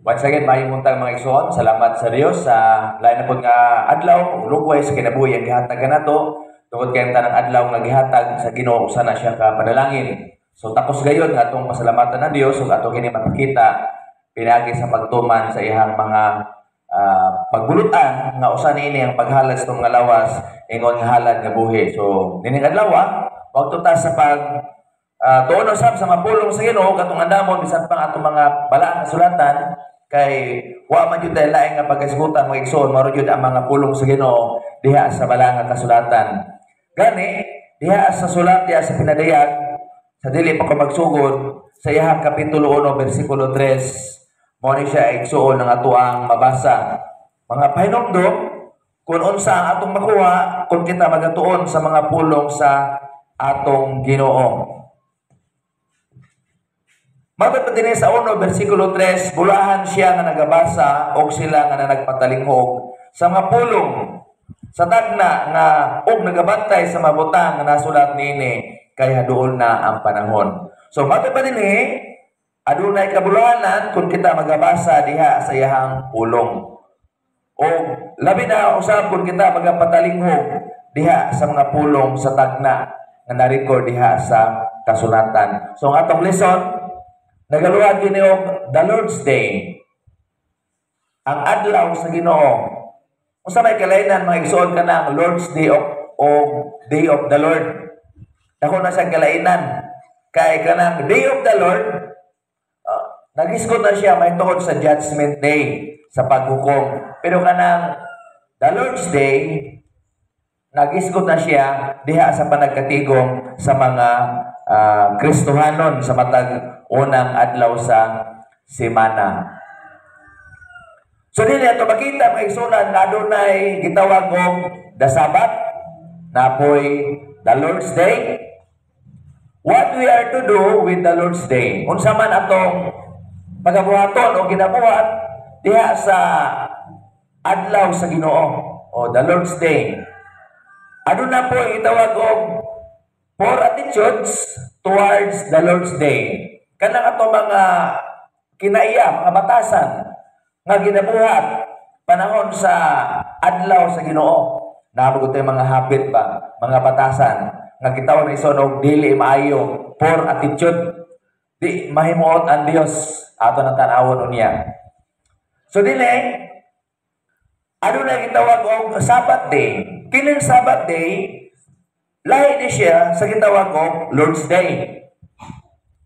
Once again, mahimuntang mga igsoon, salamat sa Dios sa lain na po nga adlaw, lugway sa kinabuhi ang gihatag nato. Tungod kay tanang adlaw nga gihatag sa Ginoo usa na siya ka panalangin. So takos gayon nga atong pasalamatan na Dios ug ato kini makita pinagi sa pagtuman sa iyang mga pagbulutan nga usa niini ang paghalad sa mga lawas ingon nga halad nga buhi. So nining adlaw wag tuta sa pag tuon usab sa mapulong sa Ginoo katong andamon bisan pang atong mga balaan nga sulatan kay wa man jud laing nga pagkasigutan mga igsoon maro jud ang mga pulong sa Ginoo diha sa balaan nga kasulatan. Gani diha sa sulat diha sa pinadayag sa dili pa ko magsugod sa iyang kapitulo 1 bersikulo 3 mo ni siya igsuon ng ato ang mabasa. Mga pahinumdom kung unsa ang atong makuha kung kita magatuon sa mga pulong sa atong Ginoo. Mabot pa din sa 1 bersikulo 3, bulahan siya nga nagabasa o sila nga nagpatalinghog sa mga pulong sa tagna nga og nagabantay sa mabutang nga nasulat niini kay haduol na ang panahon. So mabot pa din adunay kabulahanan kung kita magabasa diha sa iyang pulong. O labi na usab kung kita magpatalinghog diha sa mga pulong sa tagna nga na-record diha sa kasulatan. So ang atong lesson nagaluhad kini og the Lord's Day. Ang adlaw sa Ginoo. Unsa may kalainan mga igsoon kanang Lord's Day o Day of the Lord. Dako na sa kalainan kay kanang Day of the Lord nagisgot na siya may tungod sa Judgment Day sa paghukom. Pero kanang the Lord's Day nagisgot na siya diha sa panagkatigom sa mga Kristohanon sa matag unang adlaw sa semana. So dili ato makita mga igsunan nga adunay gitawag og the Sabbath napoy the Lord's Day. What we are to do with the Lord's Day? Unsa man atong pagabuhaton o ginabuhat diha sa adlaw sa Ginoo o the Lord's Day. Aduna po gitawag og 4 attitudes towards the Lord's Day. Kanang ato mga kinaiya, mga batasan nga ginabuhat panahon sa adlaw sa Ginoo. Naabot tayo mga habit ba, mga batasan nga gitawag ni isonog dili maayo, poor attitude. Di mahimuot ang Dios ato nang tan-awon unya. So dili adunay gitawag og Sabbath Day. Kining Sabbath Day lahi ni siya sa gitawag og Lord's Day.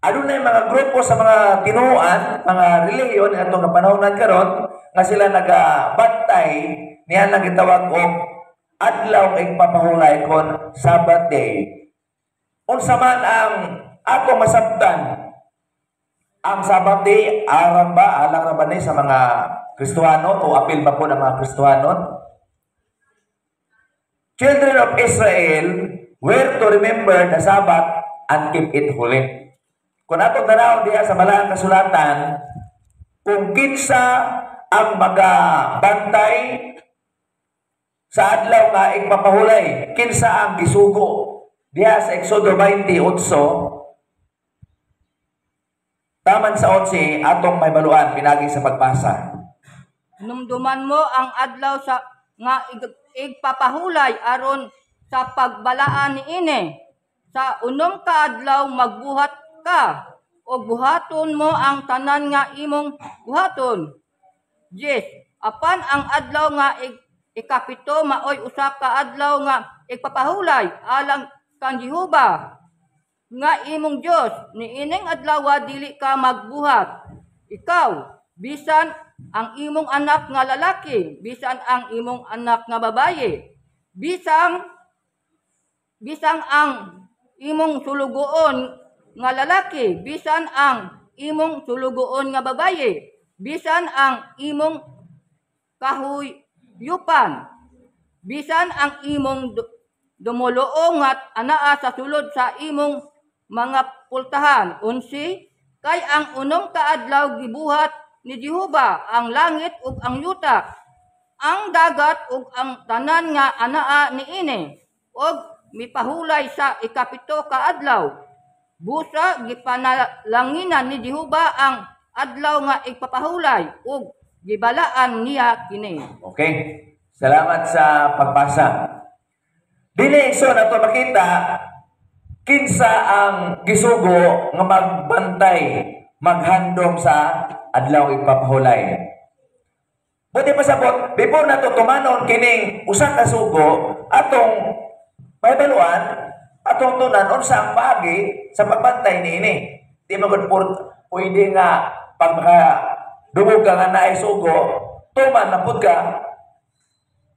Adunay mga grupo sa mga tinuan, mga relihiyon atong kapanahon karon nga sila nagabantay niya lang gitawag og adlaw ing papahulay kon Sabbath Day. Unsa man ang ato masabtan ang Sabbath Day alang ra ba ni sa mga Kristohanon o apil ba po ng mga Kristohanon? Children of Israel were to remember the Sabbath and keep it holy. Kung atong tanaw diha sa balaang kasulatan, kung kinsa ang magabantay sa adlaw nga igpapahulay, kinsa ang gisugo diha sa Exodo 28, taman sa 11 atong may baluan pinagi sa pagbasa. Numduman mo ang adlaw sa nga igpapahulay aron sa pagbalaan niini. Sa unong kaadlaw magbuhat ka o buhaton mo ang tanan nga imong buhaton. 10. Apan ang adlaw nga ikapito maoy usa ka adlaw nga igpapahulay alang kang Jehova nga imong Dios. Niining adlaw dili ka magbuhat. Ikaw bisan ang imong anak nga lalaki, bisan ang imong anak nga babaye, bisang ang imong sulugoon nga lalaki, bisan ang imong sulugoon nga babaye, bisan ang imong kahuyupan, bisan ang imong dumuluong at anaa sa sulod sa imong mga pultahan. 11. Kay ang unong kaadlaw gibuhat ni Jehova ang langit ug ang yuta, ang dagat ug ang tanan nga anaa niini, ug mipahulay sa ikapito ka adlaw. Busa gipanalangina ni Jehova ang adlaw nga igpapahulay ug gibalaan niya kini. Okay. Salamat sa pagbasa. Dili so nato makita kinsa ang gisugo nga magbantay, maghandom sa adlaw igpapahulay. Buti pasabot, before nato tumanon kining usa ka sugo atong mahibaluan, atong tunan unsa ang pagi sa pagbantay niini. Di magud pwede nga pag dungog ka nga naay sugo, tuman na pud ka,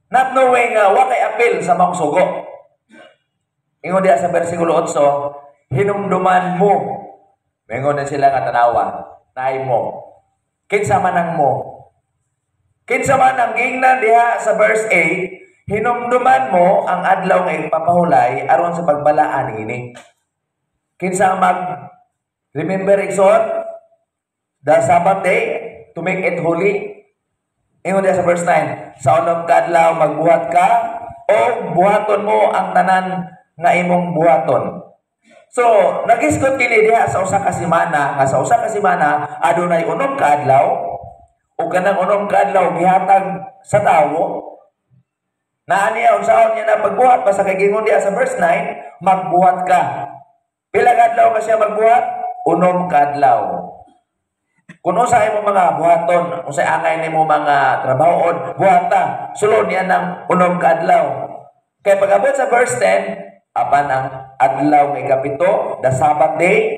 not knowing wa kay apil sa mga sugo. Ingon diya sa versikulo 8, hinumduman mo. Mingon na sila nga tanawa, naay mo. Kinsa man ang mo. Kinsa man ang gingnan diha sa verse 8, hinumduman mo ang adlaw nga ipapahulay aron sa pagbalaan ini. Kinsa mag remember igsoon the Sabbath day to make it holy. Ingon diha sa verse 9, sa unang kadlaw magbuhat ka o buhaton mo ang tanan nga imong buhaton. So, nagiskot kini diha sa usa ka semana, nga sa usa ka semana adunay unom ka adlaw ug kanang unom ka adlaw gihatag sa tawo. Naani unsaon niya na pagbuhat basta kay gingon diha sa verse 9, magbuhat ka. Pila ka adlaw ka siya magbuhat? Unom ka adlaw. Kung unsa imong mga buhaton, unsa angay nimo mga trabahoon, buhata. Sulod niya ng unom ka adlaw. Kay pag-abot sa verse 10, apan ang adlaw nga ikapito, the Sabbath day,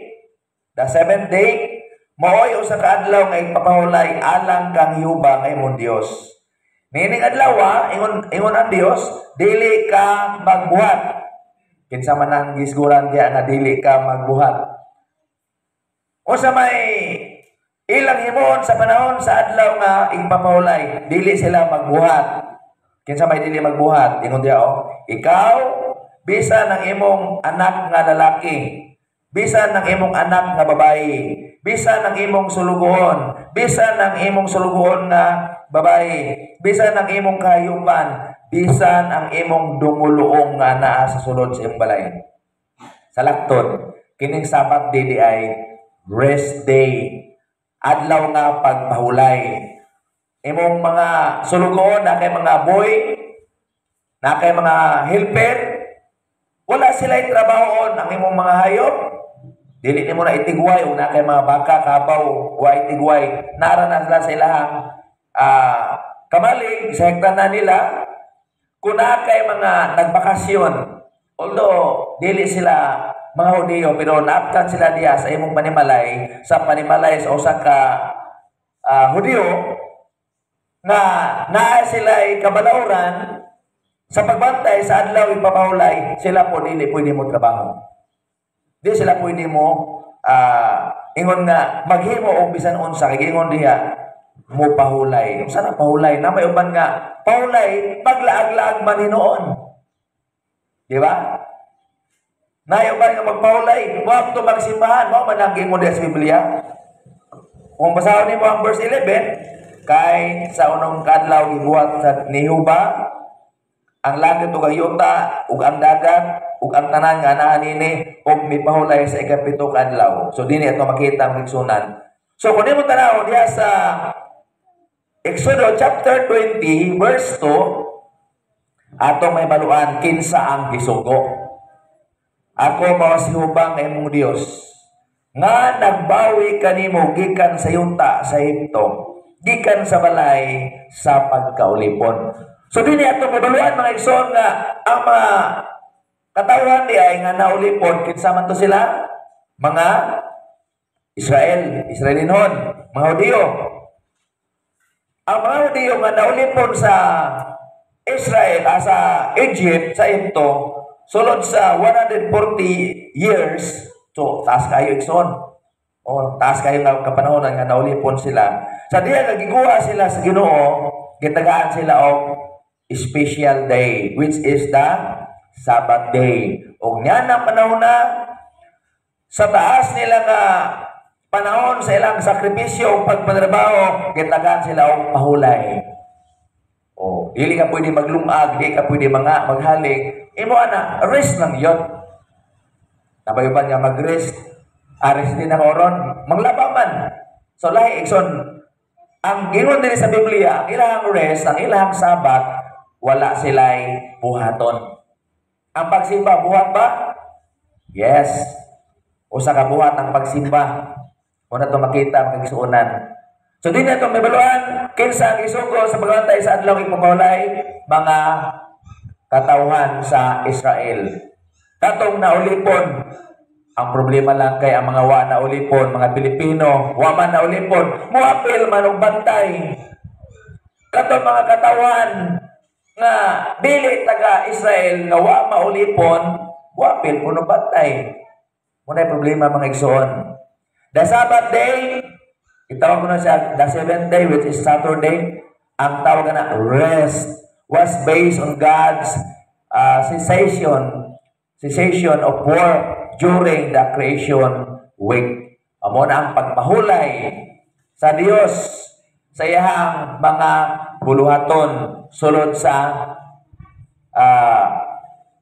the seventh day, maoy usa ka adlaw nga ipapahulay alang kang hiuba nga imong Dios. Nining adlaw, ingon ang Dios, dili ka magbuhat. Kinsa man ang gisguran diya nga dili ka magbuhat. Unsa may ilang himon sa panahon sa adlaw nga ipapahulay, dili sila magbuhat. Kinsa may dili magbuhat? Ingon diya ikaw bisan ng imong anak nga lalaki, bisan ng imong anak nga babae, bisan ng imong sulugoon, bisan ng imong sulugoon nga babae, bisan ng imong kahayupan, bisan ang imong dumuluong nga naa sa sulod sa imong balay. Sa lakton, kining Sabbath day ay rest day, adlaw nga pagpahulay. Imong mga sulugoon na kay mga boy, na kay mga helper, wala sila'y trabahoon ang imong mga hayop. Dili nimo na itigway o na kay mga baka, kabaw, wa itigway. Nara na sila sa ilahang kamalig, sa hektanan nila. Kung na kay mga nagbakasyon, although dili sila mga Hudiyo, pero naaptan sila diya sa imong panimalay, sa panimalay sa usa ka Hudiyo, nga naa sila'y kabalauran, sa pagbantay sa adlaw ipapahulay, sila po dili pwede mo trabaho. Di sila pwede mo ingon nga maghimo og bisan unsa kay ingon diha mo pahulay. Unsa na pahulay? Na may uban nga pahulay paglaag-laag man hinuon. Di ba? Na uban nga magpahulay, wa to magsimbahan, mao man ang gingon diha sa Biblia. Kung basahon nimo ang verse 11, kay sa unang kadlaw gibuhat sa nihuba ang langit ug ang yuta ug ang dagat ug ang tanan nga anaa nini ug mipahulay sa ikapito ka adlaw. So dinhi ato makita ang higsunan. So kun imo tanaw diha sa Exodus chapter 20 verse 2, atong may baluan kinsa ang gisugo. Ako mao si hubang nga imong Dios nga nagbawi kanimo gikan sa yuta sa Ehipto, gikan sa balay sa pagkaulipon. So dili ato mabaluan mga igsoon nga ang mga katawhan di ay nga naulipon kinsa man to sila? Mga Israelinon, mga Hudiyo. Ang mga Hudiyo nga naulipon sa Israel, sa Egypt, sa Ehipto, sulod sa 140 years, so taas kayo igsoon. O taas kayo nga kapanahonan nga naulipon sila. Sa diya nga giguha sila sa Ginoo, gitagaan sila og special day, which is the Sabbath day. O niya na panahon na sa taas nila nga panahon sa ilang sakripisyo o pagpatrabaho, gitagaan sila og pahulay. O dili ka pwede maglumag, dili ka pwede maghaling. Imo ana, rest lang yon. Nabayuban nga mag-rest. Ares din ang oron, maglaba man. So lahi igsoon, ang gingon diri sa Biblia, ang ilang rest, ang ilang sabat, wala sila'y buhaton. Ang pagsimba, buhat ba? Yes. Usa ka buhat ang pagsimba. Una ito makita, magigsuunan. So din na itong may baluan, kinsa ang isugo sa pagbantay sa adlaw ipamahulay, mga katauhan sa Israel. Katong naulipon, ang problema lang kay ang mga wa naulipon, mga Pilipino, wa man naulipon, muapil man og bantay. Katong mga katauhan nga dili taga Israel nga wa maulipon, muapil puno bantay. Muna problema mga igsoon. The Sabbath day, itawag ko na siya, the seventh day, which is Saturday, ang tawag na rest, was based on God's cessation of work during the creation week. Amo na ang pagpahulay sa Dios sa iyang mga buluhaton sulod sa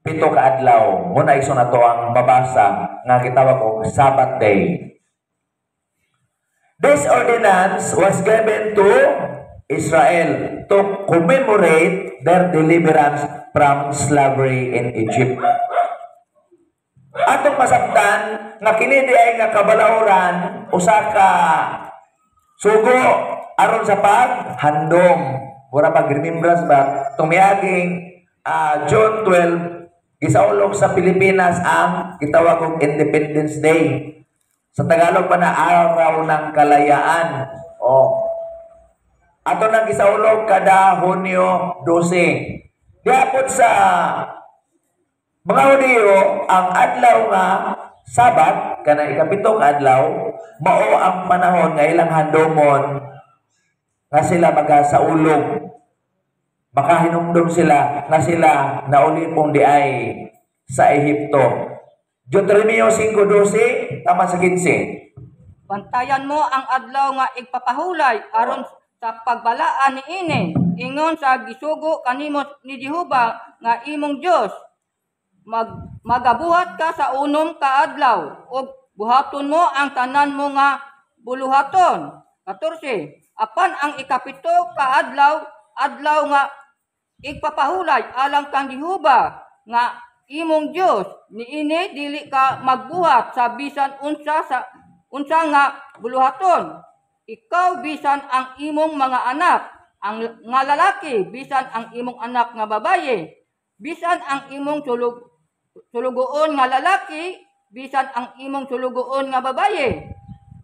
7 ka adlaw. Muna iso na to ang mabasa nga gitawag og Sabbath day. This ordinance was given to Israel to commemorate their deliverance from slavery in Egypt. Atong masabtan nga kini ay nga kabalauran usa ka sugo aron sa paghandom. Mura pag remembrance ba tumiaging June 12 gisaulog sa Pilipinas ang gitawag og Independence Day. Sa Tagalog pa na araw ng kalayaan. Ato nang gisaulog kada Hunyo 12. Diapod sa mga Hudiyo, ang adlaw nga Sabat, kana ikapitong adlaw, mao ang panahon nga ilang handomon nga sila magasaulog. Makahinumdum sila na sila naulipong di ay sa Ehipto. Deuteronomio 5:12, tama sa 15. Bantayan mo ang adlaw nga igpapahulay aron sa pagbalaan ni ini, ingon sa gisugo kanimo ni Jehova nga imong Dios. Magabuhat ka sa unom ka adlaw ug buhaton mo ang tanan mo nga buluhaton. 14. Apan ang ikapito ka adlaw nga igpapahulay alang kang Jehova nga imong Dios, niini dili ka magbuhat sa bisan unsa nga buluhaton. Ikaw bisan ang imong mga anak, ang nga lalaki, bisan ang imong anak nga babaye, bisan ang imong sulugoon nga lalaki, bisan ang imong sulugoon nga babaye,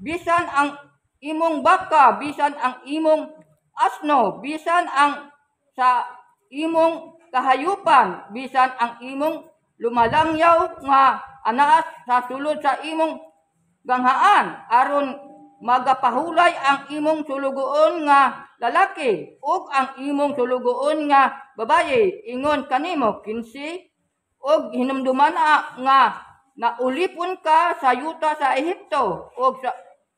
bisan ang imong baka, bisan ang imong asno, bisan ang sa imong kahayupan, bisan ang imong lumalangyaw nga anaas sa sulod sa imong ganghaan aron magapahulay ang imong sulugoon nga lalaki ug ang imong sulugoon nga babaye, ingon kanimo 15. Og hinumduman nga naulipon ka sa yuta sa Ehipto og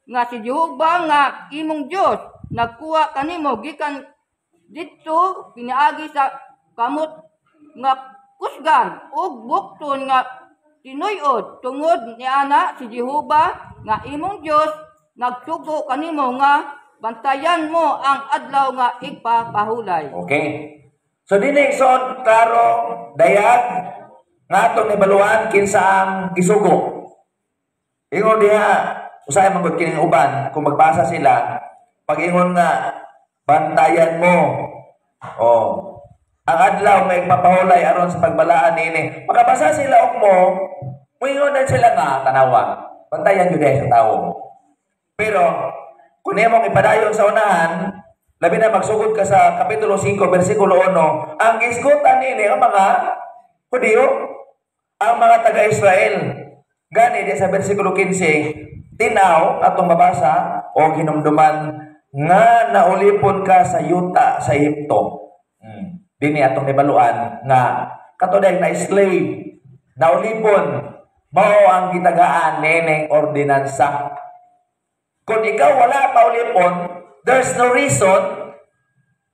nga si Jehova nga imong Dios nagkuha kanimo gikan didto piniagi sa kamot nga kusgan ug bukton nga tinuy-od tungod niana si Jehova nga imong Dios nagsugo kanimo nga bantayan mo ang adlaw nga igpapahulay. Okay. So dinay son klaro dayag nga atong ibaluan kinsa ang isugo. Ingon diha usay man gud kining uban kung magbasa sila pag ingon nga bantayan mo. Ang adlaw nga igpapahulay aron sa pagbalaan niini. Makabasa sila og mo, moingon na sila nga tanawa. Bantayan jud sa tawo. Pero kung imong ipadayon sa unahan, labi na magsugod ka sa kapitulo 5 bersikulo 1, ang gisgutan niini ang mga Hudiyo, ang mga taga-Israel. Gani di sa bersikulo 15, tinaw atong mabasa o hinumduman nga naulipon ka sa yuta sa Ehipto. Dini atong nibaluan nga katuday na slave naulipon mao ang gitagaan neneng ordinansa. Kung ikaw wala maulipon, there's no reason,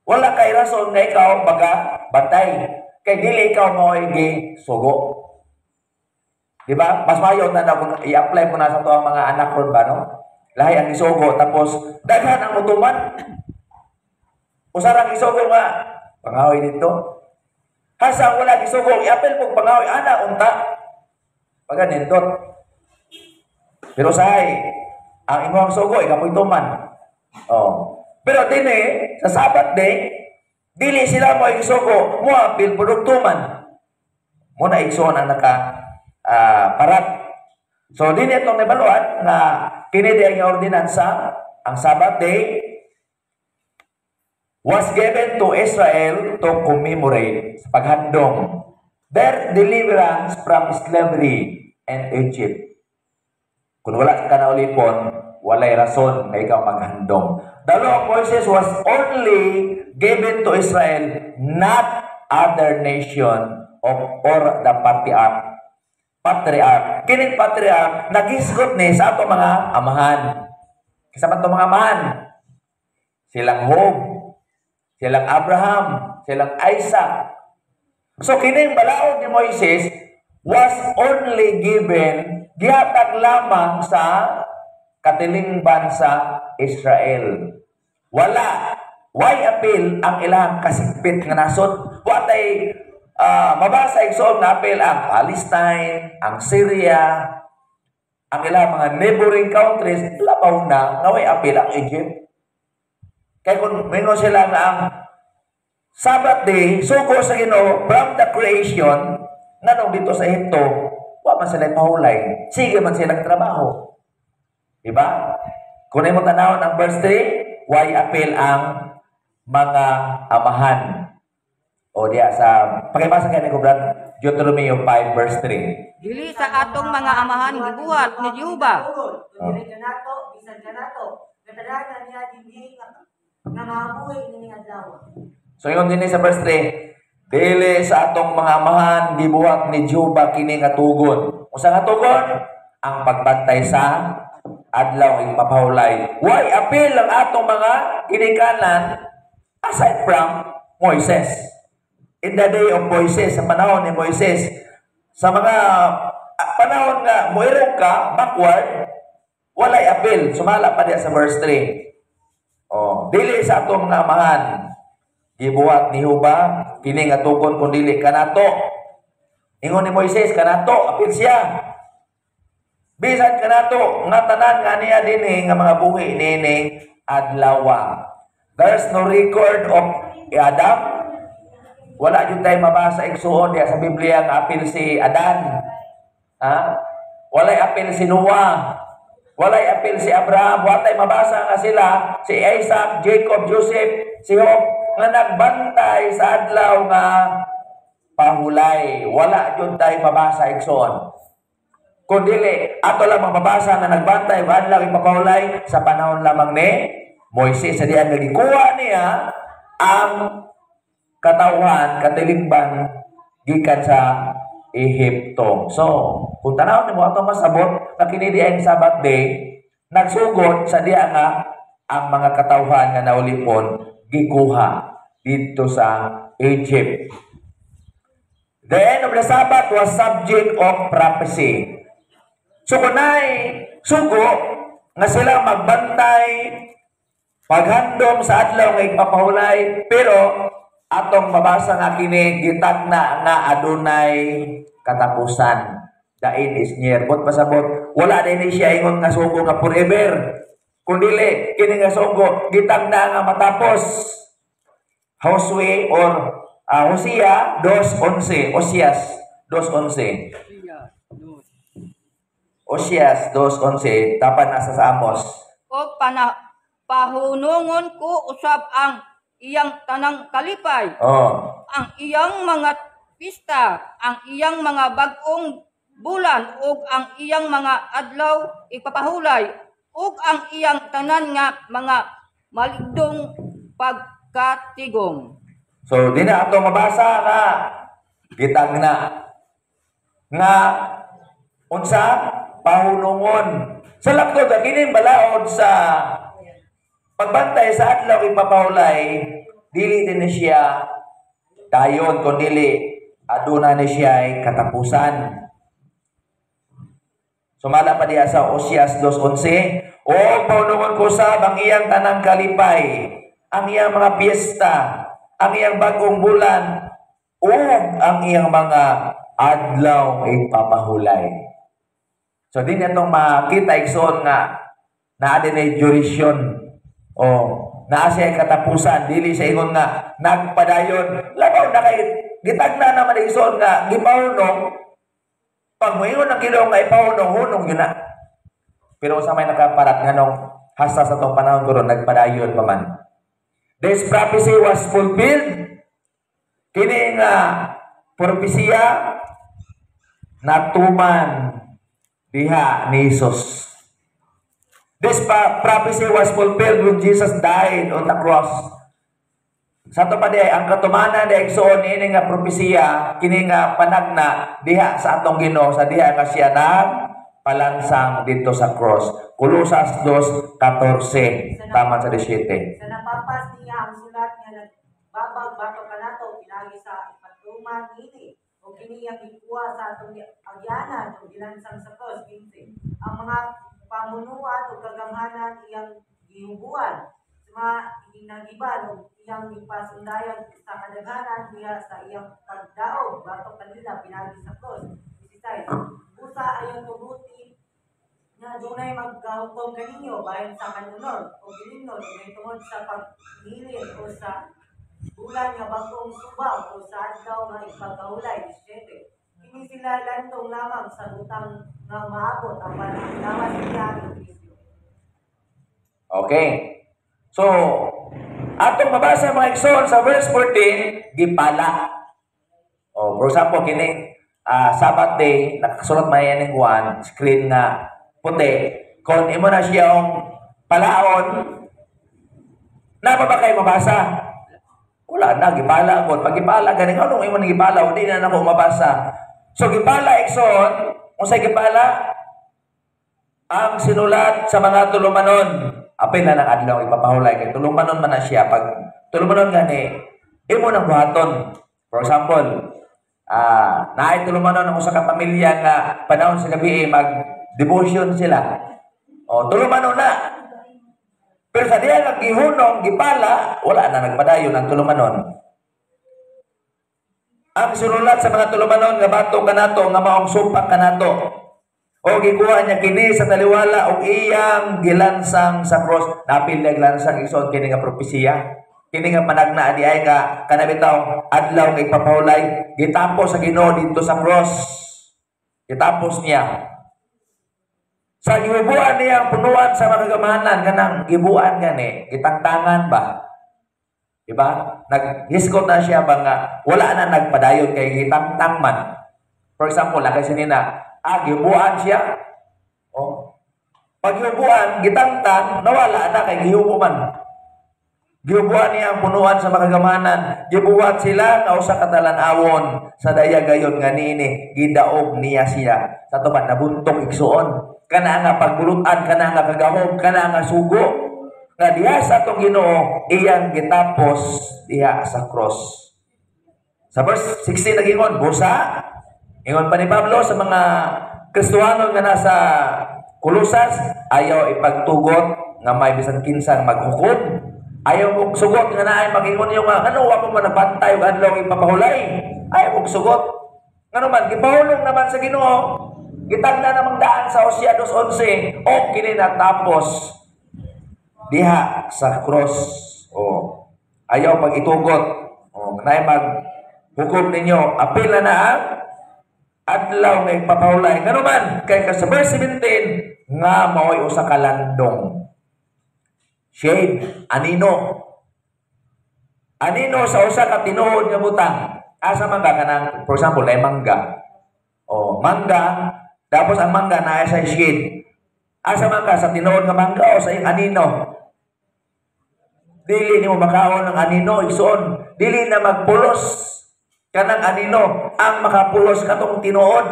wala kay rason nga ikaw baga batay. Kay dili ikaw mo sugo. Di ba? Mas mayo na kung i-apply mo na sa to ang mga anak ron ba, no? Lahi ang isugo tapos daghan ang utuman. Usarang isugo nga pangahoy dito. Hasa wala isugo iapil pug pangahoy ana unta. Paganindot. Pero sahay ang imong sugo ikapoy tuman. Oh. Pero dinhi sa Sabat day dili sila mo isugo mo apil produktuman. Mo na igsoon ang parat. So dinhi itong nabaluan nga kini di ang ordinansa ang Sabat day was given to Israel to commemorate sa paghandom their deliverance from slavery in Egypt. Kung wala ka na ulipon, walay rason na ikaw maghandom. The law of Moses was only given to Israel, not other nation or the patriarch. Kining patriarch, nagisgot ni sa ato mga amahan. Kasama itong mga amahan. Silang Job, silang Abraham, silang Isaac. So kining balaod ni Moises was only given gihatag lamang sa katilingban sa Israel. Why appeal ang ilang kasigpit nga nasod? Watay mabasa igsoon nga appeal ang Palestine, ang Syria, ang ilang mga neighboring countries, labaw na nga way appeal ang Egypt. Kaya kung mingon sila nga ang Sabbath day, sugo sa Ginoo from the creation, nganong dito sa Egypto, wa man sila pahulay. Sige man silang trabaho. Diba? Kung ay mo tanawon ang verse 3, why appeal ang mga amahan? O diya sa pakibasa kay ni Brad Deuteronomy 5 verse 3. Dili sa atong mga amahan gibuhat ni Jehova. Dili kanato, bisan kanato. Katadagan niya dinhi nga mabuhay ni adlaw. So yun din sa verse 3, dili sa atong mga amahan gibuhat ni Jehova kini nga tugon. Usa nga tugon? Ang pagbantay sa adlaw ing papahulay. Why appeal ang atong mga ginikanan aside from Moises? In the day of Moises, sa panahon ni Moises, sa mga panahon nga moirog ka, backward, walay appeal. Sumala pa diya sa verse 3. Oh, dili sa atong mga amahan gibuhat ni Jehova kini nga tugon kun dili kanato. Ingon ni Moises kanato apil siya. Bisan kanato nga tanan nga niya dinhi nga mga buhi nining adlaw. There's no record of Adam. Wala jud tay mabasa igsuon diya sa Biblia nga apil si Adan. Ha? Walay apil si Noah. Walay apil si Abraham. Watay mabasa nga sila si Isaac, Jacob, Joseph, si Job nga nagbantay sa adlaw nga pahulay. Wala jud tay mabasa igsoon. Kung dili ato lang mababasa nga nagbantay wa adlaw ipapahulay sa panahon lamang ni Moises. Sa diyan nagikuha niya ang katawhan, katilingban gikan sa Ehipto. So, kung tanaw nimo ato masabot na kini diay Sabbath day, nagsugod sa diya nga ang mga katawhan nga naulipon gikuha dito sa Egypt. The end of the Sabbath was subject of prophecy. So kunay sugo nga sila magbantay paghandom sa adlaw nga ipapahulay, pero atong mabasa nga kini gitagna nga adunay katapusan. The end is near. But pasabot wala din siya ingon nga sugo nga forever. Kundili kini nga sugo gitagna nga matapos. Josue or Hosea 2:11. Osias 2:11. Osias 2:11 tapan nasa sa Amos. O pahunungon ko usab ang iyang tanang kalipay. Oh. Ang iyang mga pista, ang iyang mga bag-ong bulan ug ang iyang mga adlaw ipapahulay ug ang iyang tanan nga mga maligdong pagkatigom. So di na ato mabasa nga gitagna nga unsa pahunungon. Sa laktod kining balaod sa pagbantay sa adlaw ipapahulay, dili din siya dayon kundi aduna ni siya ay katapusan. Sumala pa diya sa Osias 2:11, o paunungon ko sa ang iyang tanang kalipay, ang iyang mga piyesta, ang iyang bagong bulan, o ang iyang mga adlaw ipapahulay. So din itong makita igsoon nga naa din ay duration o naa siya katapusan, dili sa ingon nga nagpadayon. Labaw na kay gitagna naman igsoon nga gipahunong pag moingon ang Ginoo nga ipahunong hunong yun na. Pero sa may nakaparat nga nung hasta sa itong panahon ko nagpadayon pa man. This prophecy was fulfilled. Kini nga propesya natuman diha ni Jesus. This prophecy was fulfilled when Jesus died on the cross. Sa ito pa di, ang katumanan di igsoon ini nga propesya, kini nga panagna diha sa atong Ginoo sa diha nga siya palansang dito sa cross. Colosas 2:14 tama sa 17. Sa napapas niya ang sulat nga nagbabag bato kanato pinagi sa patuman ini o kini ang ikuha sa atong agyanan o gilansang sa cross 15. Ang mga pamunuan o kagamhanan iyang gihubuan sa ginagiban o iyang ipasundayan sa kadaghanan diha sa iyang pagdaog batok kanila pinagi sa cross 16. Busa ayong tubuti na dunay maggahukom kaninyo bahin sa kanunod o gilinod o may tungod sa paghilit o sa bulan nga bagong subang o sa adlaw nga ipagkahulay 17. Kini sila lantong lamang sa butang nga maabot ang panlawas niya ni Kristo. Okay. So, atong mabasa mga igsoon sa verse 14, gipala. O, for example, kini Sabbath day, nakasulat may yan ng screen nga puti. Kung imo na siyang palaon, na ba kayo mabasa? Wala na, gipala ako. Pag gipala, ganing anong imo nang gipala, hindi na nako mabasa. So, gipala igsoon, kung sa gipala, ang sinulat sa mga tulumanon, apil na ng adlaw ipapahulay kay tulumanon man na siya. Pag tulumanon gani, imo nang buhaton. For example, naay tulumanon ang usa ka pamilya nga panahon sa gabi mag-devotion sila. O tulumanon na. Pero sa diya nga gihunong, gipala, wala na nagpadayon ang tulumanon. Ang sinulat sa mga tulumanon nga bato kanato nga maong supak kanato. O gikuha niya kini sa taliwala o iyang gilansang sa cross. Napil na gilansang igsoon kini nga propesya. Kini nga panagna di ay nga kanabitaw adlaw nga ipapahulay. Gitapos sa Ginoo dito sa cross. Gitapos niya. Sa gibubuan niya ang punuan sa mga gamahanan kanang gibuan gani gitangtangan ba? Diba? Naghiskot na siya ba nga wala na nagpadayon kay gitangtang man. For example, lakay sinina gihubuan siya. O. Pag gihubuan, gitangtang, nawala na kay gihubo man. Gihubuan niya ang punuan sa mga gamanan. Gibuhat sila nga usa ka talan-awon sa daya gayon nga niini gidaog niya siya. Sa tuban nabuntong igsuon. Kana nga pagbulutan, kana nga kagahom, kana nga sugo. Nga diha sa atong Ginoo iyang gitapos diha sa cross. Sa verse 16 nagingon, busa. Ingon pa ni Pablo sa mga Kristohano nga nasa Colosas, ayaw ipagtugot nga may bisan kinsang maghukom. Ayaw mong sugot nga naay magingon yung ano, wa mo man nabantay og adlaw ipapahulay. Ayaw mong sugot. Ngano man gipahulong naman sa Ginoo. Gitagna namang daan sa Hosea 2:11, o kini natapos diha sa cross. O ayaw pag-itugot. O naay maghukom ninyo, apil na ang adlaw nga ipapahulay. Ngano man kay sa verse 17 nga maoy usa ka landong. Shade, anino. Anino sa usa ka tinuod nga butang. Asa man ka kanang, for example, ay mangga. O mangga, tapos ang mangga na sa shade. Asa man ka sa tinuod nga mangga o sa anino. Dili nimo makaon ng anino igsoon. Dili na magpulos kanang anino ang makapulos katong tinuod.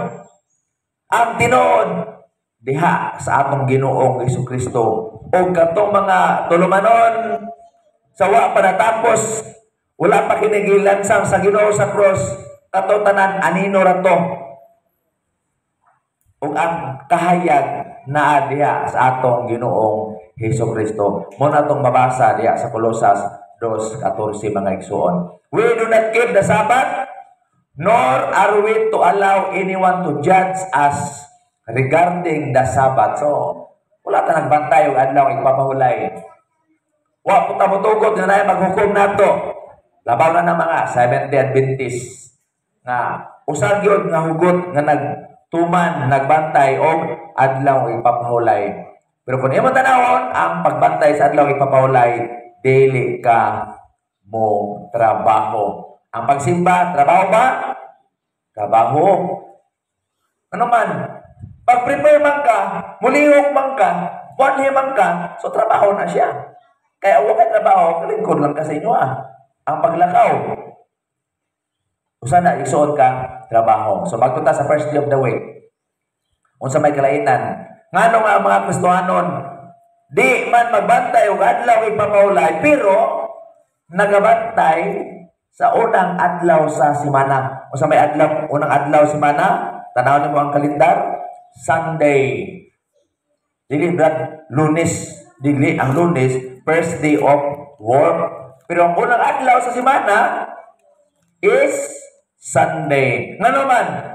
Ang tinuod diha sa atong Ginoong Jesucristo o katong mga tulumanon sa wa pa natapos, wala pa kinigilansang sa Ginoo sa cross, kato tanan anino ra to. ug ang kahayag naa diha sa atong Ginoong Hesukristo. Mo na tong mabasa diha sa Colosas 2:14 mga igsoon. We do not keep the Sabbath, nor are we to allow anyone to judge us regarding the Sabbath. So, wala ta nagbantay og adlaw ipapahulay. Wa puta motugot nga naay maghukom nato. Labaw na ng mga Seventh-day Adventist nga usag yun nga hugot nga nagtuman, nagbantay og adlaw ipapahulay. Pero kung imo tanawon, ang pagbantay sa adlaw ipapahulay, dili ka mo trabaho. Ang pagsimba, trabaho ba? Trabaho. Ano man? Pag-prepare man ka, mulihok man ka, buwanhi man ka, so trabaho na siya. Kaya huwag kayo trabaho, kalingkod lang ka sa inyo Ang paglakaw, usa na isuon ka, trabaho. So magpunta sa first day of the week, unsa may kalainan, ngano nga ang mga Kristohanon, di man magbantay og adlaw ipapahulay, pero nagabantay sa unang adlaw sa semana. Unsa may adlaw, unang adlaw semana, tanaw nimo ang kalendar, Sunday. Dili brad, Lunes. Dili ang Lunes, first day of work. Pero ang unang adlaw sa semana is Sunday. Ngano man?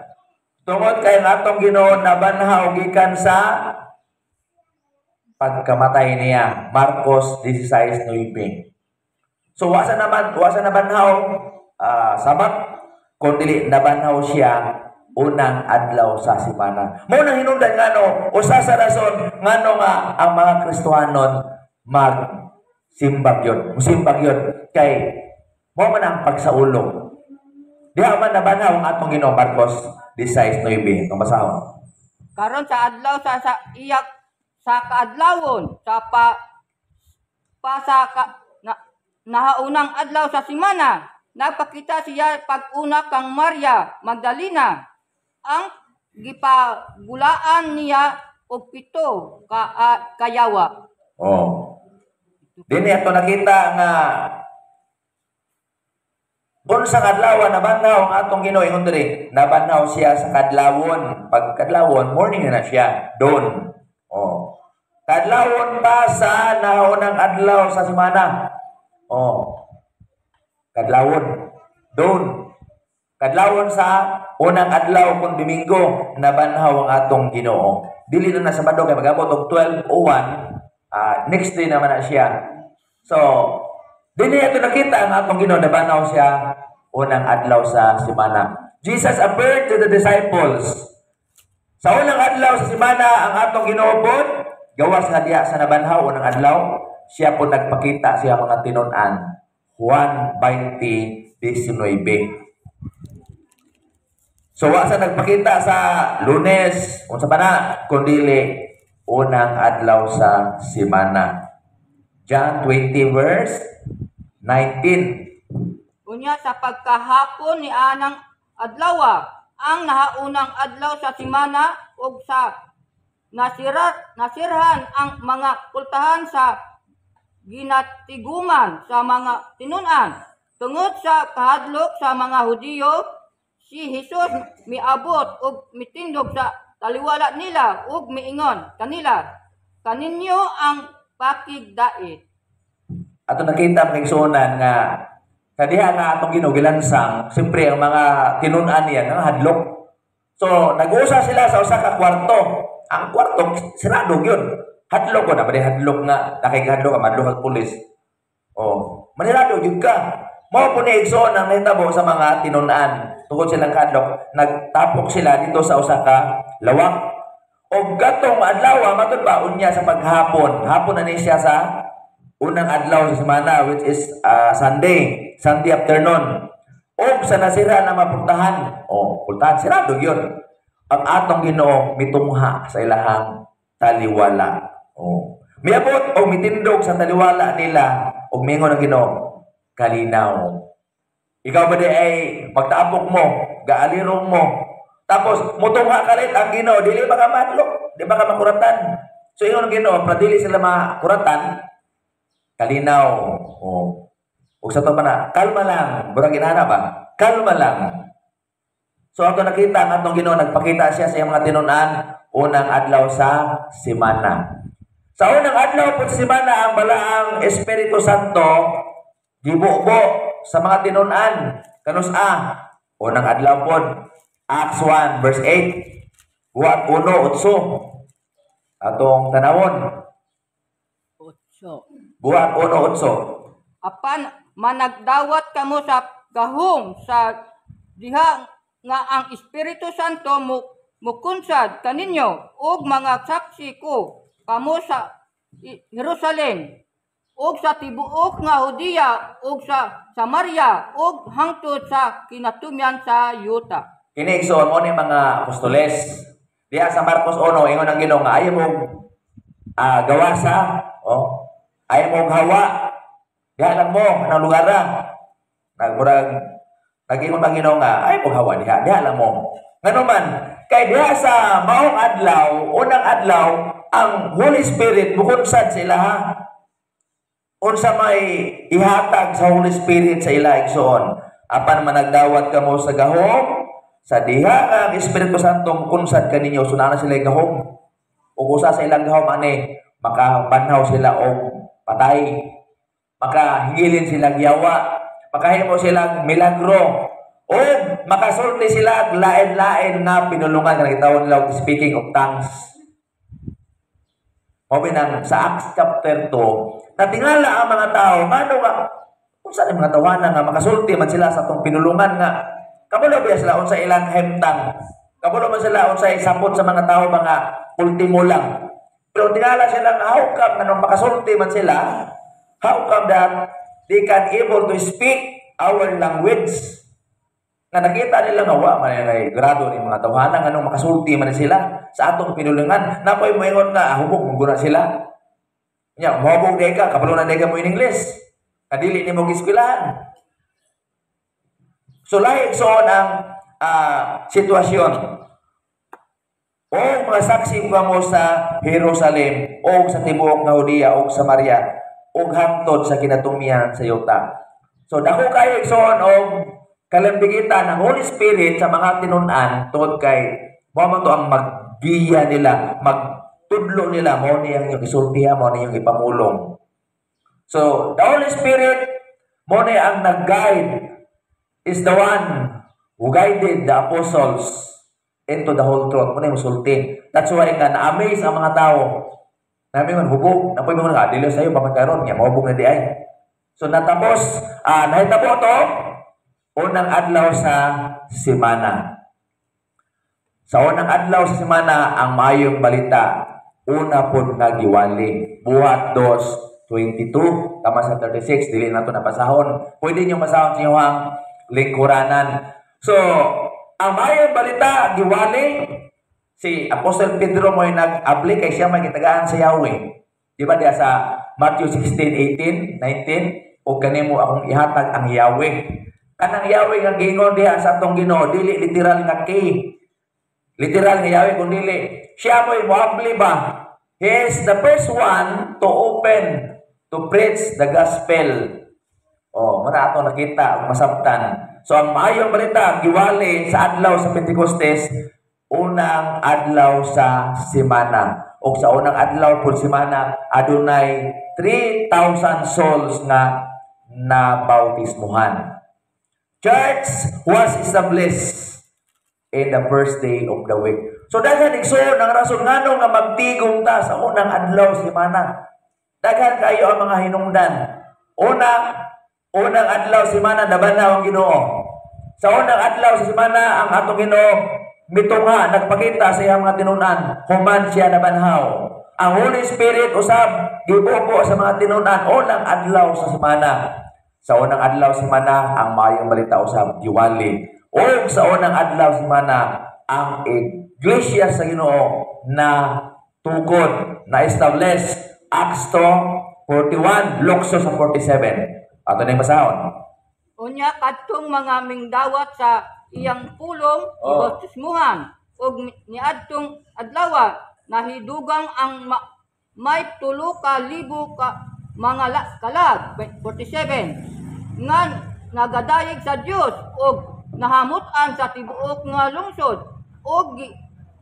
Tungod kay ang atong Ginoo nabanhaw gikan sa pagkamatay niya. Marcos 16:9. So wasa nabanhaw Sabat, kundi nabanhaw siya unang adlaw sa semana. Mo nang hinungdan ngano, usa sa rason ngano nga ang mga Kristohanon magsimbag yun. Musimbag yun kay mo man ang pagsaulong. Diha man nabanhaw ang atong Ginoo Marcos 16:9. Itong basahon. Karon sa adlaw sa iyak sa kaadlawon sa nahaunang adlaw sa semana, nagpakita siya pag-una kang Maria Magdalena. Ang gipagulaan niya og 7 kayawa. Oh. Dini ato nakita nga unsang adlaw nabanhaw ang atong Ginoo ingon diri, nabanhaw siya sa kadlawon. Pag kadlawon, morning na siya, dawn. Oh. Kadlawon pa sa naunang adlaw sa semana. Oh. Kadlawon, dawn. Kadlawon sa unang adlaw kung Domingo, nabanhaw ang atong Ginoo. Dili na Sabado kay magabot og 12:01, next day naman na siya. So, dili ato nakita ang atong Ginoo nabanhaw siya unang adlaw sa semana. Jesus appeared to the disciples. Sa unang adlaw sa semana ang atong Ginoo pod gawas nga diha sa nabanhaw unang adlaw, siya po nagpakita siya mga tinun-an. Juan 20:19. So, sa nagpakita sa Lunes, unsa pa na, kundili unang adlaw sa semana. John 20:19. Unya sa pagkahapon ni anang adlaw, ang nahaunang adlaw sa semana ug sa nasirhan ang mga pultahan sa ginatiguman sa mga tinun-an. Tungod sa kahadlok sa mga Hudiyo, si Jesus miabot ug mitindog sa taliwala nila ug miingon kanila, kaninyo ang pakigdait. Ato nakita ang igsuonan nga kadiha na atong Ginoo gilansang, siyempre ang mga tinun-an niya nga hadlok. So nag-usa sila sa usa ka kwarto. Ang kwarto sirado gyud. Hadlok ko na ba hadlok nga nakigahadlok ka madlok pulis. Oh, manirado gyud ka. Mao po ni igsoon ang nahitabo sa mga tinun-an. Tungod silang kadlok, nagtapok sila dito sa usa ka lawak. O gatong adlaw, matud ba unya sa paghapon. Hapon na ni siya sa unang adlaw sa semana, which is Sunday afternoon. O sa nasira na mapultahan. O, pultahan, sirado yun. Ang atong Ginoo mitungha sa ilahang taliwala. O, miabot o mitindog sa taliwala nila o mingon ang Ginoo, kalinaw. Ikaw ba di ay magtaapok mo, gaalirong mo, tapos mutungha kalit ang Ginoo, dili ba ka madlok, di ba ka makuratan? So ingon ang Ginoo, pradili sila makuratan, kalinaw. O sa to pa na, kalma lang, burang ginana ba? Kalma lang. So ato nakita nga atong Ginoo nagpakita siya sa iyang mga tinunan unang adlaw sa semana. Sa unang adlaw po sa semana ang balaang Espiritu Santo gibubo sa mga tinunan kanus-a unang adlaw pod Acts 1 verse 8 buhat 1:8 atong tanawon Otso. buhat 1:8 Apan managdawat kamo sa gahom sa diha nga ang Espiritu Santo mukunsad kaninyo ug mga saksi ko kamo sa Jerusalem ug sa tibuok nga Judea ug sa Samaria ug hangtod sa kinatumyan sa yuta. kini igsoon mo ni mga apostoles diha sa Marcos 1 ingon ang Ginoo nga ayaw mo gawasa ayaw mo hawa diha lang mo anong lugar nagmurag nagingon ang Ginoo nga ayaw mo hawa diha lang mo ngano man kay diha sa maong adlaw unang adlaw ang Holy Spirit bukunsad sa ilaha unsa may ihatag sa Holy Spirit sa ila igsoon apan managdawat kamo sa gahom sa diha ang Espiritu Santo mukunsad kaninyo sunana sila gahom ug usa sa ilang gahom ani makabanhaw sila og patay makahigilin silang yawa makahimo silang milagro o makasulti sila og lain-lain nga pinulungan nga gitawag nila og speaking of tongues. Mabinang sa Acts chapter 2, natingala ang mga tao, ngano nga, kung saan yung mga tawanan nga, makasulti man sila sa itong pinulungan nga, kabulo ba sila unsa ilang hemtang, kabulo man sila unsa isapot sa mga tao, mga ultimo lang. Pero tingala sila nga, how come nga nung makasulti man sila, how come that they can able to speak our language? Nga nakita nila nga, manay grado ni mga tawanan, nga nung makasulti man sila, sa atong pinulungan, napoy mo ingon nga, hubog mong guna sila. Nya, mohobog day ka, kapalo na day ka mo in English. Kadili ni mong iskwilahan. So, lahig soon ang sitwasyon. O mga saksi ka mo sa Jerusalem, o sa tibuok nga Judea, o Samaria, o hangtod sa kinatumian sa yuta. So, dako kayo soon o kalambigitan ng Holy Spirit sa mga tinunan tungod kay mo to ang maggiya nila, magtudlo nila, mo niyang yung isultihan, mo niyang ipamulong. So, the Holy Spirit, mo niya ang nag-guide, is the one who guided the apostles into the whole truth. Mo niya musulti. That's why nga na-amaze ang mga tao. Nabi man, hubog. Napoy mo nga, dilo sa'yo, pamagkaroon niya, mahubog na di ay. So, natapos, nahitabo to, unang adlaw sa semana. Sa unang adlaw sa semana, ang mayong balita, una po nagiwali. Buhat 2:22, tama sa 36, dili na ito napasahon. Pwede nyo masahon sa inyong lingkuranan. So, ang mayong balita, giwali, si Apostle Pedro mo yung nag-abli kay siya may kitagaan sa Yahweh. Di ba diya sa Matthew 16:18, 19, o kanimo akong ihatag ang Yahweh. Kanang Yahweh nga gingon diha sa atong Ginoo dili literal nga key. Literal nga Yahweh kun dili siya mo'y moabli ba? He is the first one to open to preach the gospel. Muna ato nakita ang masabtan. So ang maayong balita giwali sa adlaw sa Pentecostes, unang adlaw sa semana. O sa unang adlaw po semana adunay 3,000 souls nga nabautismuhan. Church was established in the first day of the week. So daghan igsoon ang rason ngano nga magtigom ta sa unang adlaw semana. Daghan kayo ang mga hinungdan. Unang adlaw semana nabanaw ang Ginoo. Sa unang adlaw sa semana ang atong Ginoo mitungha nagpakita sa iyang mga tinunan, human siya nabanhaw. Ang Holy Spirit usab gibubo sa mga tinunan unang adlaw sa semana. Sa unang adlaw semana ang maayong balita usab giwali. O sa unang adlaw semana ang iglesia sa Ginoo na tukod na establish Acts 2:41, Lukso sa 47. Ato na basahon. Unya kadtong mga mingdawat sa iyang pulong ibautismuhan ug niadtong adlaw nahidugang ang may 3,000 ka mga kalag 47 nga nagadayeg sa Dios ug nahamutan sa tibuok nga lungsod o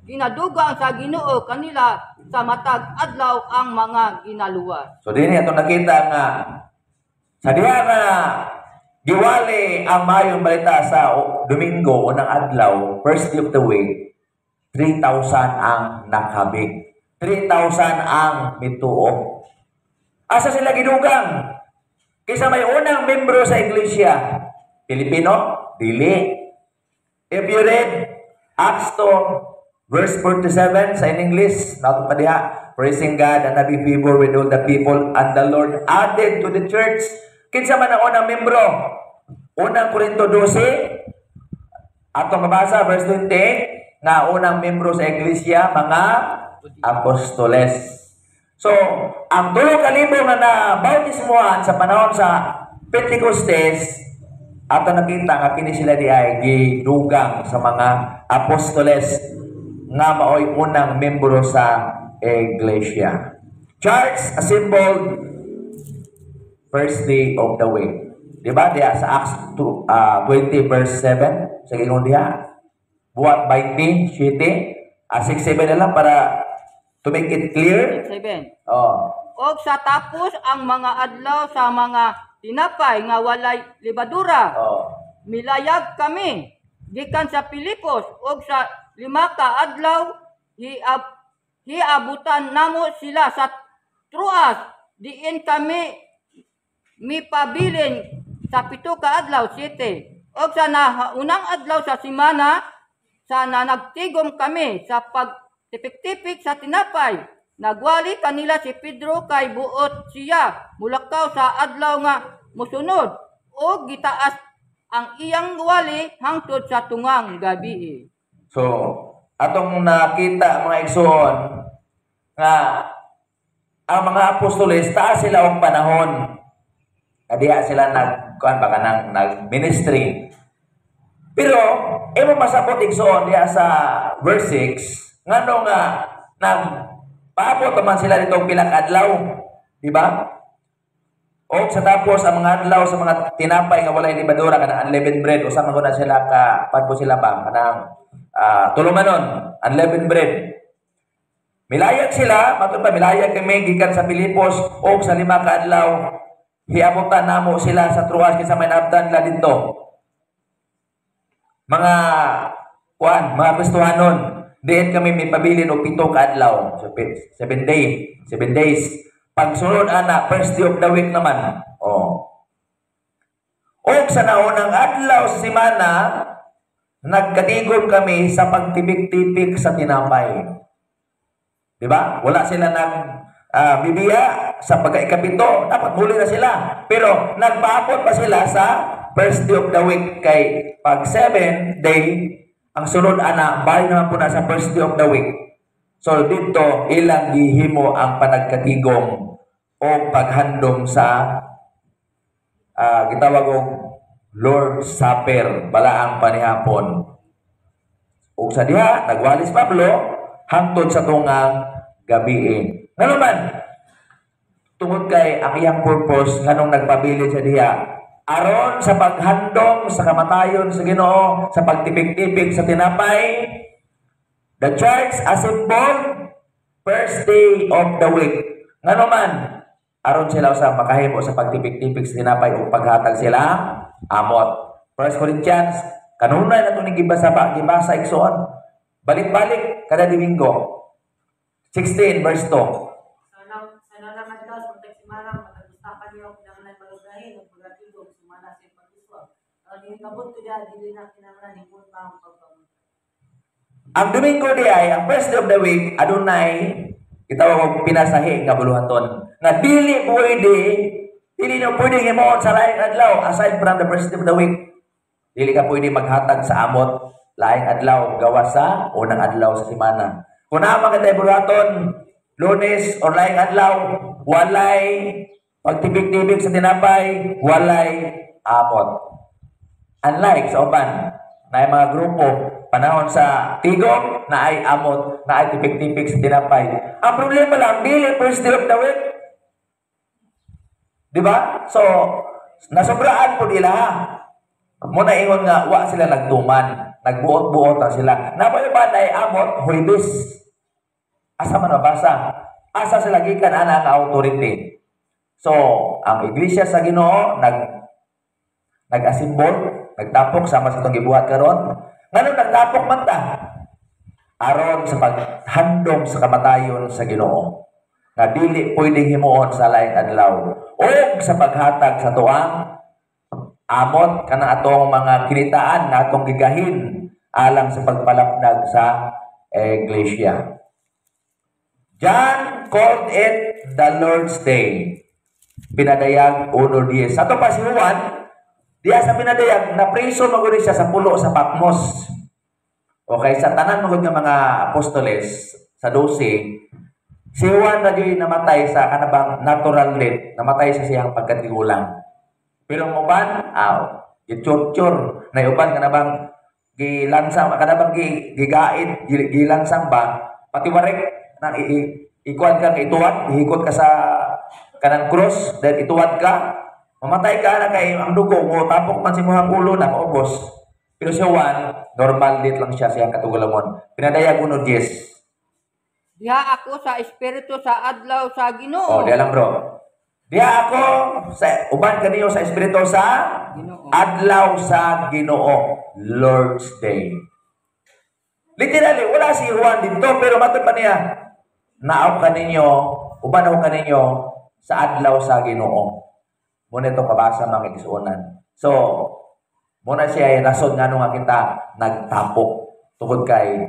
ginadugang sa Ginoo kanila sa matag adlaw ang mga ginaluwas. So dinhi ato nakita nga sa diha nga giwali ang mayong balita sa Domingo unang adlaw, first day of the week, 3,000 ang nakabig. 3,000 ang mituo. Asa sila gidugang? Kaysa may unang membro sa iglesia, Pilipino, dili. If you read Acts 2, verse 47 sa in English, nato pa diha, praising God and having favor with all the people, and the Lord added to the church. Kinsa man ang unang membro? Unang Korinto 12, atong mabasa, verse 20, nga unang membro sa iglesia, mga apostoles. So, ang 2,000 nga nabautismuhan sa panahon sa Pentecostes, ato nakita nga kini sila di ay gidugang sa mga apostoles nga maoy unang membro sa iglesia. Church assembled first day of the week. Diba? Diya sa Acts 20 verse 7. Sa gingon diha. Buhat 20, 7. 6-7 na lang para to make it clear. 7. Oh. Og sa tapos ang mga adlaw sa mga tinapay nga walay libadura. Oh. Milayag kami gikan sa Pilipos og sa 5 ka adlaw hiabutan namo sila sa Troas. Diin kami mipabilin sa 7 ka adlaw 7. Og sa unang adlaw sa semana sa nanagtigom kami sa pagtipik-tipik sa tinapay. Nagwali kanila si Pedro kay buot siya mulakaw sa adlaw nga mosunod o gitaas ang iyang wali hangtod sa tungang gabi. So, atong nakita mga igsoon nga ang mga apostoles taas sila og panahon. Kadiya sila nag-ministry. Pero imo masabot igsoon diha sa verse 6 ngano nga paabot man sila ditong pila ka adlaw, di ba? O sa tapos ang mga adlaw sa mga tinapay nga walay libadura kana unleavened bread usa man guna sila ka padpo sila ba kanang tulumanon unleavened bread. Milayag sila, matud ba milayag kami gikan sa Pilipos o sa 5 ka adlaw hiabutan namo sila sa Troas kinsa may nabdan la didto. Mga Kristohanon, diin kami may pabilin o 7 ka adlaw. So, 7 days. Pagsunod ana, first day of the week naman. O sa naunang adlaw sa semana, nagkatigom kami sa pagtipik-tipik sa tinapay. Diba? Wala sila bibiya sa pagkaikapito. Dapat muli na sila. Pero nagpaabot pa sila sa first day of the week kay pag 7 day ang sunod ana bahay naman po na sa first day of the week. So dito ilang gihimo ang panagkatigom o paghandom sa gitawag og Lord's Supper balaang panihapon. Ug sa diha nagwalis Pablo hangtod sa tungang gabi. Ngano man tungod kay ang iyang purpose nganong nagpabilin sa diha aron sa paghandom sa kamatayon sa Ginoo sa pagtipik-tipik sa tinapay. The church assembled first day of the week. Ngano man aron sila sa makahimo sa pagtipik-tipik sa tinapay o paghatag sila amot. 1 Corinthians kanunay nato ni gibasa igsoon. Balik-balik kada Domingo. 16 verse 2. Sana naman daw sa pagsimana pag-usapan niyo kinahanglan malugahin ug pagtigom sumana sa pag-uswag. Ang kabut ko diha dili na kinahanglan himon pa ang pagpamud. Ang Domingo di ay ang first day of the week adunay gitawag og pinasahi nga buluhaton. Na dili na pwede himon sa laing adlaw aside from the first day of the week. Dili ka pwede maghatag sa amot laing adlaw gawas sa unang adlaw sa semana. Kung naman ka buluhaton Lunes o laing adlaw, walay pagtibig-tibig sa tinapay, walay amot. Unlike sa uban, na mga grupo, panahon sa tigom, na ay amot, na ay tibig-tibig sa tinapay. Ang problema lang, dili first day of the week. Diba? So, nasobraan po nila. Muna ingon nga, wa sila nagtuman. Nagbuot-buot na sila. Napoy ba na amot, Huwebes? Asa man mabasa? Asa sila gikan ana nga authority? So, ang iglesia sa Ginoo, nag-asimbol, nagtapok sama sa itong gibuhat karon. Ngano nagtapok man ta? Aron sa paghandom sa kamatayon sa Ginoo. Na dili pwedeng himuon sa laing adlaw. O sa paghatag sa tuang amot kanang atong mga kinitaan na atong gigahin alang sa pagpalapnag sa iglesia. John called it the Lord's Day. Pinadayag 1:10. Sa ito pa si Juan, diya sa pinadayag, napriso maguli siya sa pulo sa Patmos. Okay, sa tanan magod nga mga apostoles, sa 12, si Juan na diyo'y namatay sa kanabang natural death, namatay sa siyang pagkatigulang. Pero ang uban, gichur-chur, na uban kanabang gilansang, kanabang gigait, gilansang ba, pati warek, nang ikuan ka, ituwad, ihikot ka sa kanang cross, dahil ituwad ka, mamatay ka na kay ang dugo mo, tapok man si muhang ulo na, maubos. Pero si Juan, normal dit lang siya siyang katugulamon. Pinadayag 1:10. Diha ako sa espiritu sa adlaw sa Ginoo. Diya lang bro. Diya ako, uban kaniyo sa espiritu sa Ginoo. adlaw sa Ginoo, Lord's Day. Literally, wala si Juan dito, pero matod pa niya, naaw kaninyo, uban ako kaninyo, sa adlaw sa Ginoo. Muna itong pabasa mga igsuonan. So, muna siya ay rason nga nung kita nagtapok tungkol kay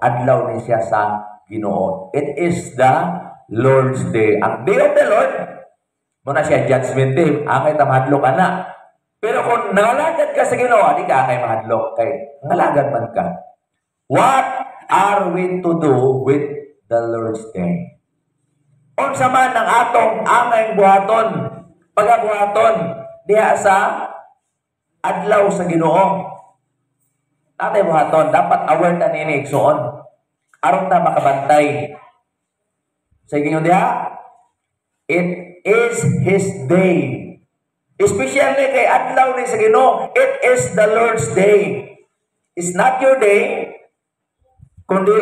adlaw ni siya sa Ginoo. It is the Lord's Day. Ang Day of the Lord, muna siya judgment day. Angay ta mahadlok ana. Pero kung nangalagad ka sa Ginoo, di ka angay mahadlok. Kay nangalagad man ka. What are we to do with the Lord's Day? Unsa man ang atong angay buhaton, pagabuhaton diha sa adlaw sa Ginoo. Atay buhaton, dapat aware ta nini igsuon. Aron ta makabantay. Sa Ginoo diha, it is His day. Especially kay adlaw ni sa Ginoo, it is the Lord's day. It's not your day, kundi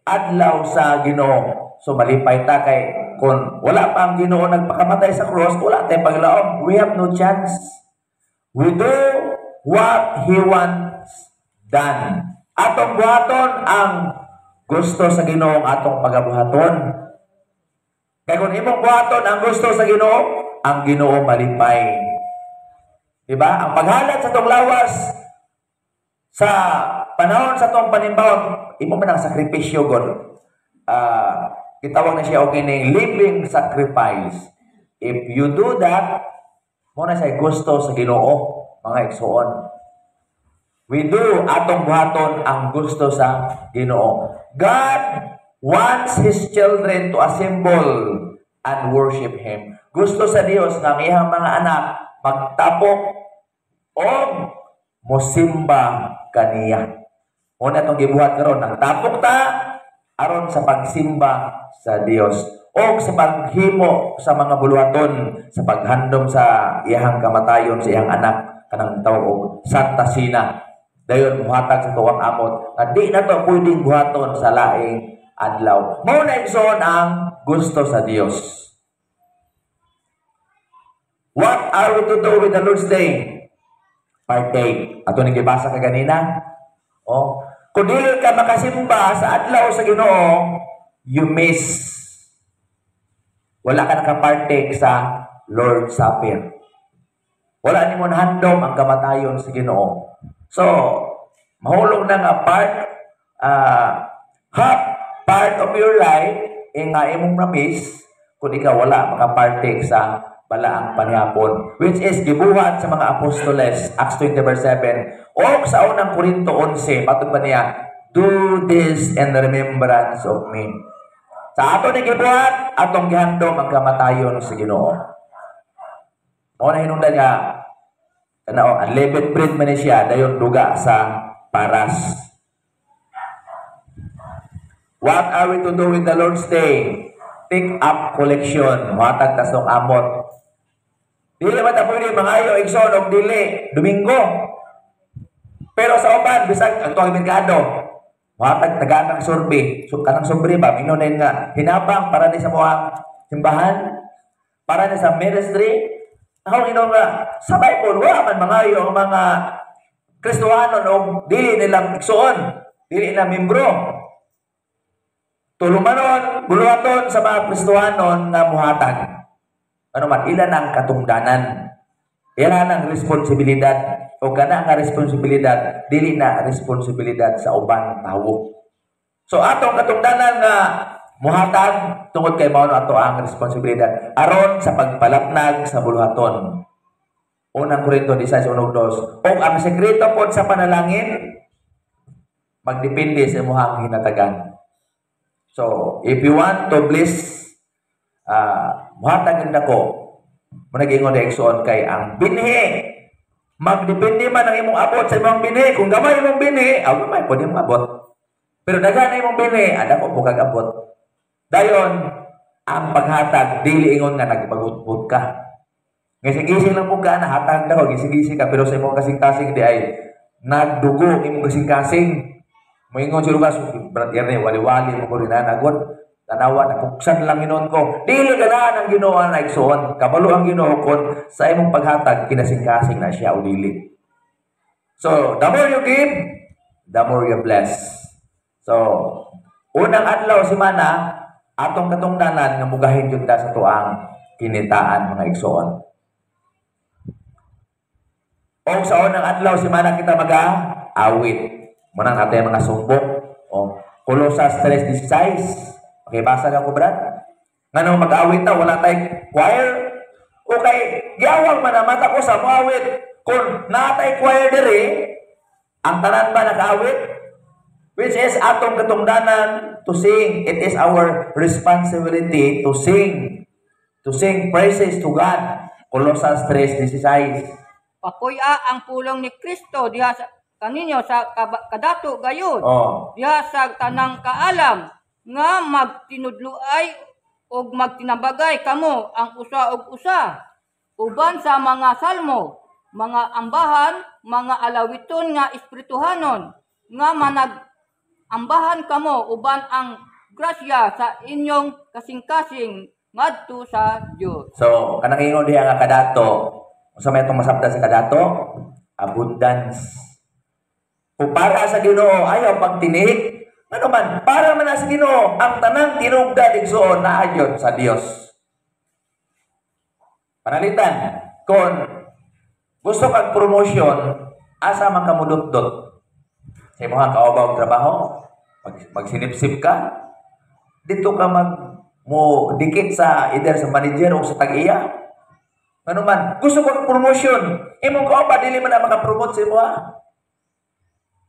adlaw sa Ginoo. So malipay ta kay kung wala pa ang Ginoo nagpakamatay sa cross, wala tayong paglaom. We have no chance. We do what He wants done. Atong buhaton ang gusto sa Ginoo atong pagabuhaton. Kaya kung imong buhaton ang gusto sa Ginoo, ang Ginoo malipay. Diba? Ang paghalat sa tong lawas sa panahon sa tong panimbawon, imo man ang sakripisyo God. Gitawag na siya og kining living sacrifice. If you do that, mo na siya gusto sa Ginoo, mga igsuon. We do atong buhaton ang gusto sa Ginoo. God wants His children to assemble and worship Him. Gusto sa Dios nga ang iyang mga anak magtapok o mosimba kaniya. Una itong gibuhat karon, nagtapok ta aron sa pagsimba sa Dios o sa paghimo sa mga buluhaton sa paghandom sa iyang kamatayon sa iyang anak kanang tawag Santa Sina. Dayon buhatag sa tuwang amot nga di na to pwedeng buhaton sa laing adlaw. Mao na igsoon ang gusto sa Dios. What are we to do with the Lord's Day? Partake. Ato ning gibasa ka ganina. Kung dili ka makasimba sa adlaw sa Ginoo, you miss. Wala ka nakapartake sa Lord's Supper. Wala ni mo handom ang kamatayon sa Ginoo. So, mahulog na nga half part of your life nga imong na-miss kung ikaw wala makapartake sa balaang panihapon, which is gibuhat sa mga apostoles, Acts 20:7, o sa unang Korinto 11, patod ba niya, do this in remembrance of me. Sa ato ni gibuhat, atong gihandom ang kamatayon sa Ginoo. O na hinungdan niya, unleavened bread man siya, dayon duga sa paras. What are we to do with the Lord's Day? Pick up collection. Matag tas ng amot. Dili man ta pwede mangayo igsoon og dili Domingo. Pero sa uban, bisag ang tuwang merkado, matag taganang survey. So, kanang sobre ba, minunin nga, hinabang para ni sa mga simbahan, para ni sa ministry. Ako inon nga, sa Bible, wala man mga yung mga Kristohanon o dili nilang iksoon, dili na membro. Tulumanon, buluhaton sa mga Kristohanon nga muhatag. Ano man, ilan ang katungdanan. Ilan ang responsibilidad o kana nga responsibilidad, dili na responsibilidad sa ubang tawo. So atong katungdanan nga muhatag tungod kay mao ato ang responsibilidad aron sa pagpalapnag sa buluhaton. Unang Korinto 16:1-2. O ang sekreto pod sa panalangin magdepende sa imong hinatagan. So if you want to bless muhatag nako manag-ingon direksyon kay ang binhi. Magdepende man ang imong abot sa imong binhi. Kung gamay imong binhi, gamay pwede mong abot. Pero daghan na imong binhi, ada ko po kag-abot. Dayon, ang paghatag, dili ingon nga nagpagutbut ka. Gising-gising lang po ka, nahatag na ko, gising-gising ka, pero sa imong kasing-kasing di ay nagdugo imong kasing-kasing. Moingon si Lucas, brother ni, wali-wali mo ko rin nanagot. Tanawa, nakuksan lang inon ko. Dili ganaan ang Ginoo na igsoon. Kabalo ang Ginoo kon sa imong paghatag kinasing-kasing na siya o dili. So, the more you give, the more you bless. So, unang adlaw si mana atong katungdanan nga mugahin jud ta sa tuang kinitaan mga igsoon. O sa unang adlaw si mana kita mag-awit. Munang natin mga sumbok. O, Colosas 3:16. Okay, basa ka ko, Brad? Nga nung mag-awit na, wala tayong choir? Okay, giyawang manamata ko sa muawit. Kung natay choir diri, ang tanan ba nag-awit? Which is atong katungdanan to sing. It is our responsibility to sing. To sing praises to God. Colosas 3:16. Pakuya ang pulong ni Kristo diha sa kaninyo sa kadato gayon. Diha sa tanang kaalam nga magtinudluay o magtinabagay kamo ang usa og usa uban sa mga salmo, mga ambahan, mga alawiton nga espirituhanon nga manag-ambahan kamo uban ang grasya sa inyong kasing-kasing ngadto sa Dios. So, kanang ingon diha nga kadato, sa may itong masabda sa kadato, abundance. Kung para sa Ginoo ayaw pagtinik, ano man, para man sa Ginoo, ang tanang tinugda igsoon na ayon sa Dios. Panalitan, kung gusto kag promotion, asa man ka mudot-dot. Sa imong kaubaw trabaho, magsinipsip ka, dito ka mo dikit sa either sa manager o sa tag-iya. Ano man, gusto kag promotion, imong kauba dili man na maka-promote sa imo.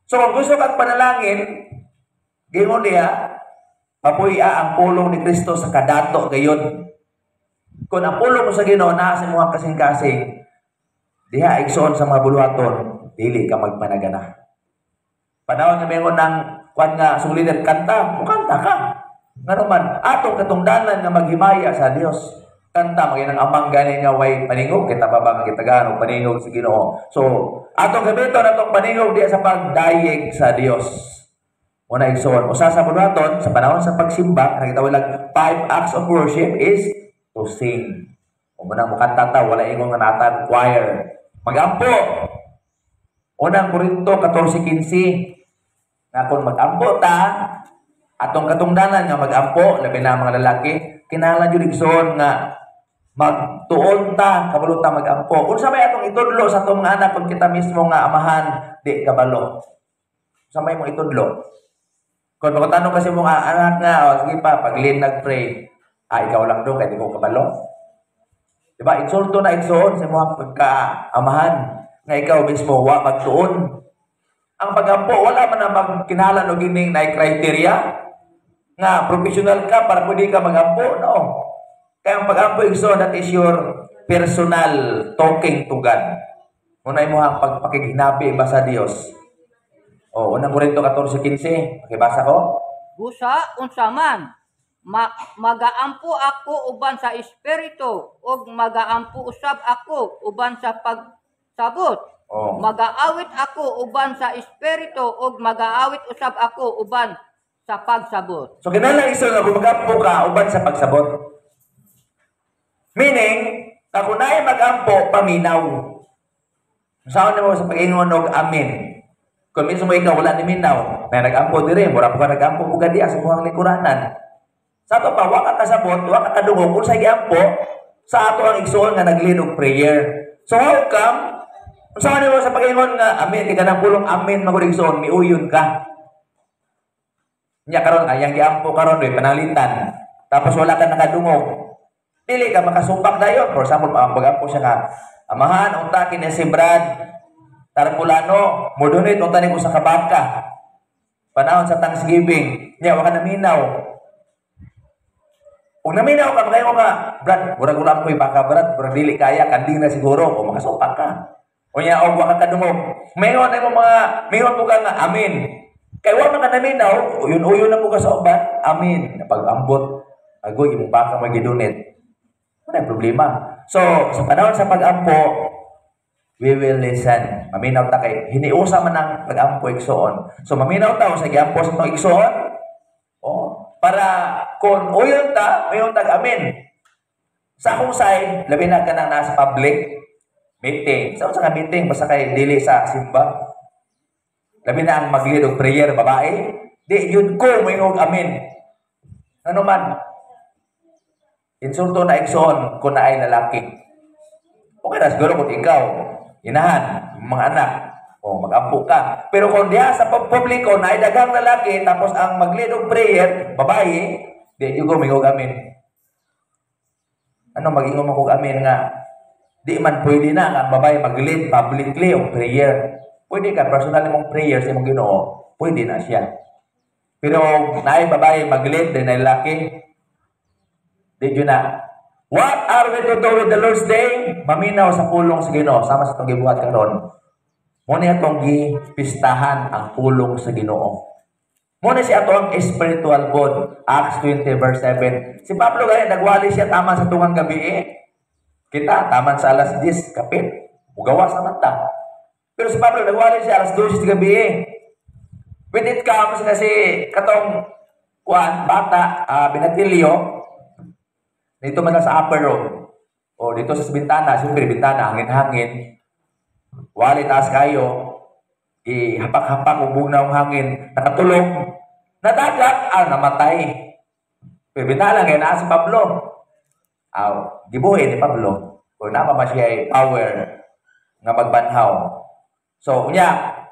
So kung gusto kag panalangin, gingon diha, papuya ang pulong ni Kristo sa kadato gayon. Kung ang pulong mo sa Ginoo naa sa imong kasing-kasing, diha igsoon sa mga buluhaton, dili ka magpanagana. Panahon nga mayroon ng kwan nga sulidan kanta, mukanta ka. Ngano man, atong katungdanan nga maghimaya sa Dios. Kanta maging ang amang gani nga way paningog kita babang kita gano paningog sa Ginoo. So, atong gamiton atong paningog diha sa pagdayeg sa Dios. Una igsoon, usa sa buluhaton sa panahon sa pagsimba, nakita lang 5 acts of worship is to sing. O muna mo kanta ta, wala ingon nga natan choir. Magampo. Unang Korinto 14:15. Na kung magampo ta, atong katungdanan nga magampo, labi na mga lalaki, kinahanglan jud igsoon nga magtuon ta, kabalo ta magampo. Unsa may atong itudlo sa atong mga anak kung kita mismo nga amahan, di kabalo. Unsa may mong itudlo? Kung magtanong kasi mga anak nga, sige pa, paglin nag-pray, ikaw lang doon, kaya di ko kabalo. Diba? Insulto na igsoon sa mga pagkaamahan na ikaw mismo, magtuon. Ang pagampo, wala man na magkinalan o gining na criteria nga professional ka para pwede ka magampo. No. Kaya ang pagampo igsoon, that is your personal talking to God. Unay mo ang pagpakiginabi ba sa Dios. Unang Korinto 14:15. Pakibasa ko. Busa unsa man magaampo ako uban sa espiritu ug magaampo usab ako uban sa pagsabot Oh. Mag-aawit ako uban sa espiritu ug mag-aawit usab ako uban sa pagsabot. So kinahanglan iso nga gumagampo ka uban sa pagsabot. Meaning, ako na magampo paminaw. Saan mo sa pag-ingon og amen. Kung mismo ikaw wala ni minaw, na nagampo dire, mura pa ka nagampo mo gadi sa muhang likuranan. Sa ato pa, wa ka kasabot, wa ka kadungog, kung sa giampo, sa ato ang igsoon nga nag-lead og prayer. So how come? Kung saan mo sa pag-ingon nga amen, di ka nang pulong amen magud igsoon, miuyon ka. Nya karon ayang giampo karon doy panalitan. Tapos wala ka nakadungog. Dili ka makasupak dayon. For example, pag-ampo siya nga, amahan, unta kini si Brad Tarpulano, modunit unta ni ko sa kabaka. Panahon sa Thanksgiving, nya wa ka naminaw. Kung naminaw ka, magayon ka, Brad, murag-ulang ko'y baka, Brad, murag dili kaya, kanding na siguro, o makasupak ka. O nya, o wa ka kadungog. Mayon ay mo mga, mayon mo ka nga, amin. Kaya wa man ka naminaw, uyon-uyon na mo ka sa uban, amin. Napag-ambot, agoy, imong baka magidunit. Wala problema. So, sa panahon sa pag-ampo, we will listen. Maminaw ta kay hiniusa man ang pag-ampo igsoon. So, maminaw ta sa giampo sa tong igsoon. Oh, para kung uyon ta, uyon tag amin. Sa akong side, labi na ka nang nasa public meeting. Sa unsa ka meeting basta kay dili sa simba. Labi na ang mag-lead og prayer babae. Di yun ko moingog amin. Ano man? Insulto na igsoon kung na ay lalaki. Okay na siguro kung ikaw, inahan, mga anak, o mag-ampo ka. Pero kung diha sa publiko na ay daghang lalaki, tapos ang mag-lead og prayer, babae, di ko may amin. Ano mag-ingom ako amin nga? Di man pwede na ang babae mag-lead publicly og prayer. Pwede ka, personal mong prayer sa imong Ginoo, pwede na siya. Pero na ay babae mag-lead, din ay lalaki, di yun na. What are we to do with the Lord's Day? Maminaw sa pulong sa Ginoo. Sama sa itong gibuhat karon. Muna itong gipistahan ang pulong sa Ginoo. Muna siya itong spiritual food. Acts 20 verse 7. Si Pablo gaya, nagwali siya taman sa tungang gabi Kita, taman sa alas 10, kapit. Ugawa sa mata. Pero si Pablo, nagwali siya alas 12 sa gabi When it comes kasi katong bata, binatilyo, dito man lang sa upper room. O dito sa bintana, siyempre bintana, hangin-hangin. Wali taas kayo. Hapak-hapak, ubog na ang hangin. Nakatulog. Nadagat, namatay. Pero bintana ngayon, nasa Pablo. Gibuhay ni Pablo. O napa ba siya power nga magbanhaw. So,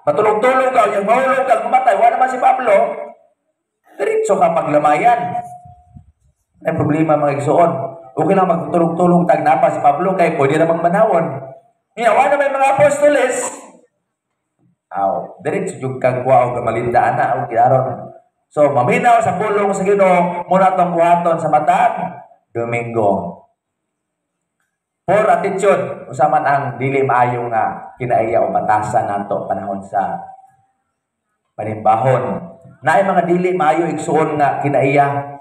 matulog-tulog ka, yung mahulog ka, kumatay. Wala naman si Pablo. Diretso ka paglamayan. May problema mga igsoon. Okay lang magtulog-tulog tagnapa si Pablo kay pwede na magmanawon. Wala may mga apostoles. Diretso yung kagwa o gamalindaan na o kiaron. So, maminaw sa pulong sa Ginoo muna itong buhaton sa matag Domingo. For attitude, usaman ang dili maayong kinaiya o batasan nato panahon sa panimbahon. Naay mga dili maayo igsuon nga kinaiya.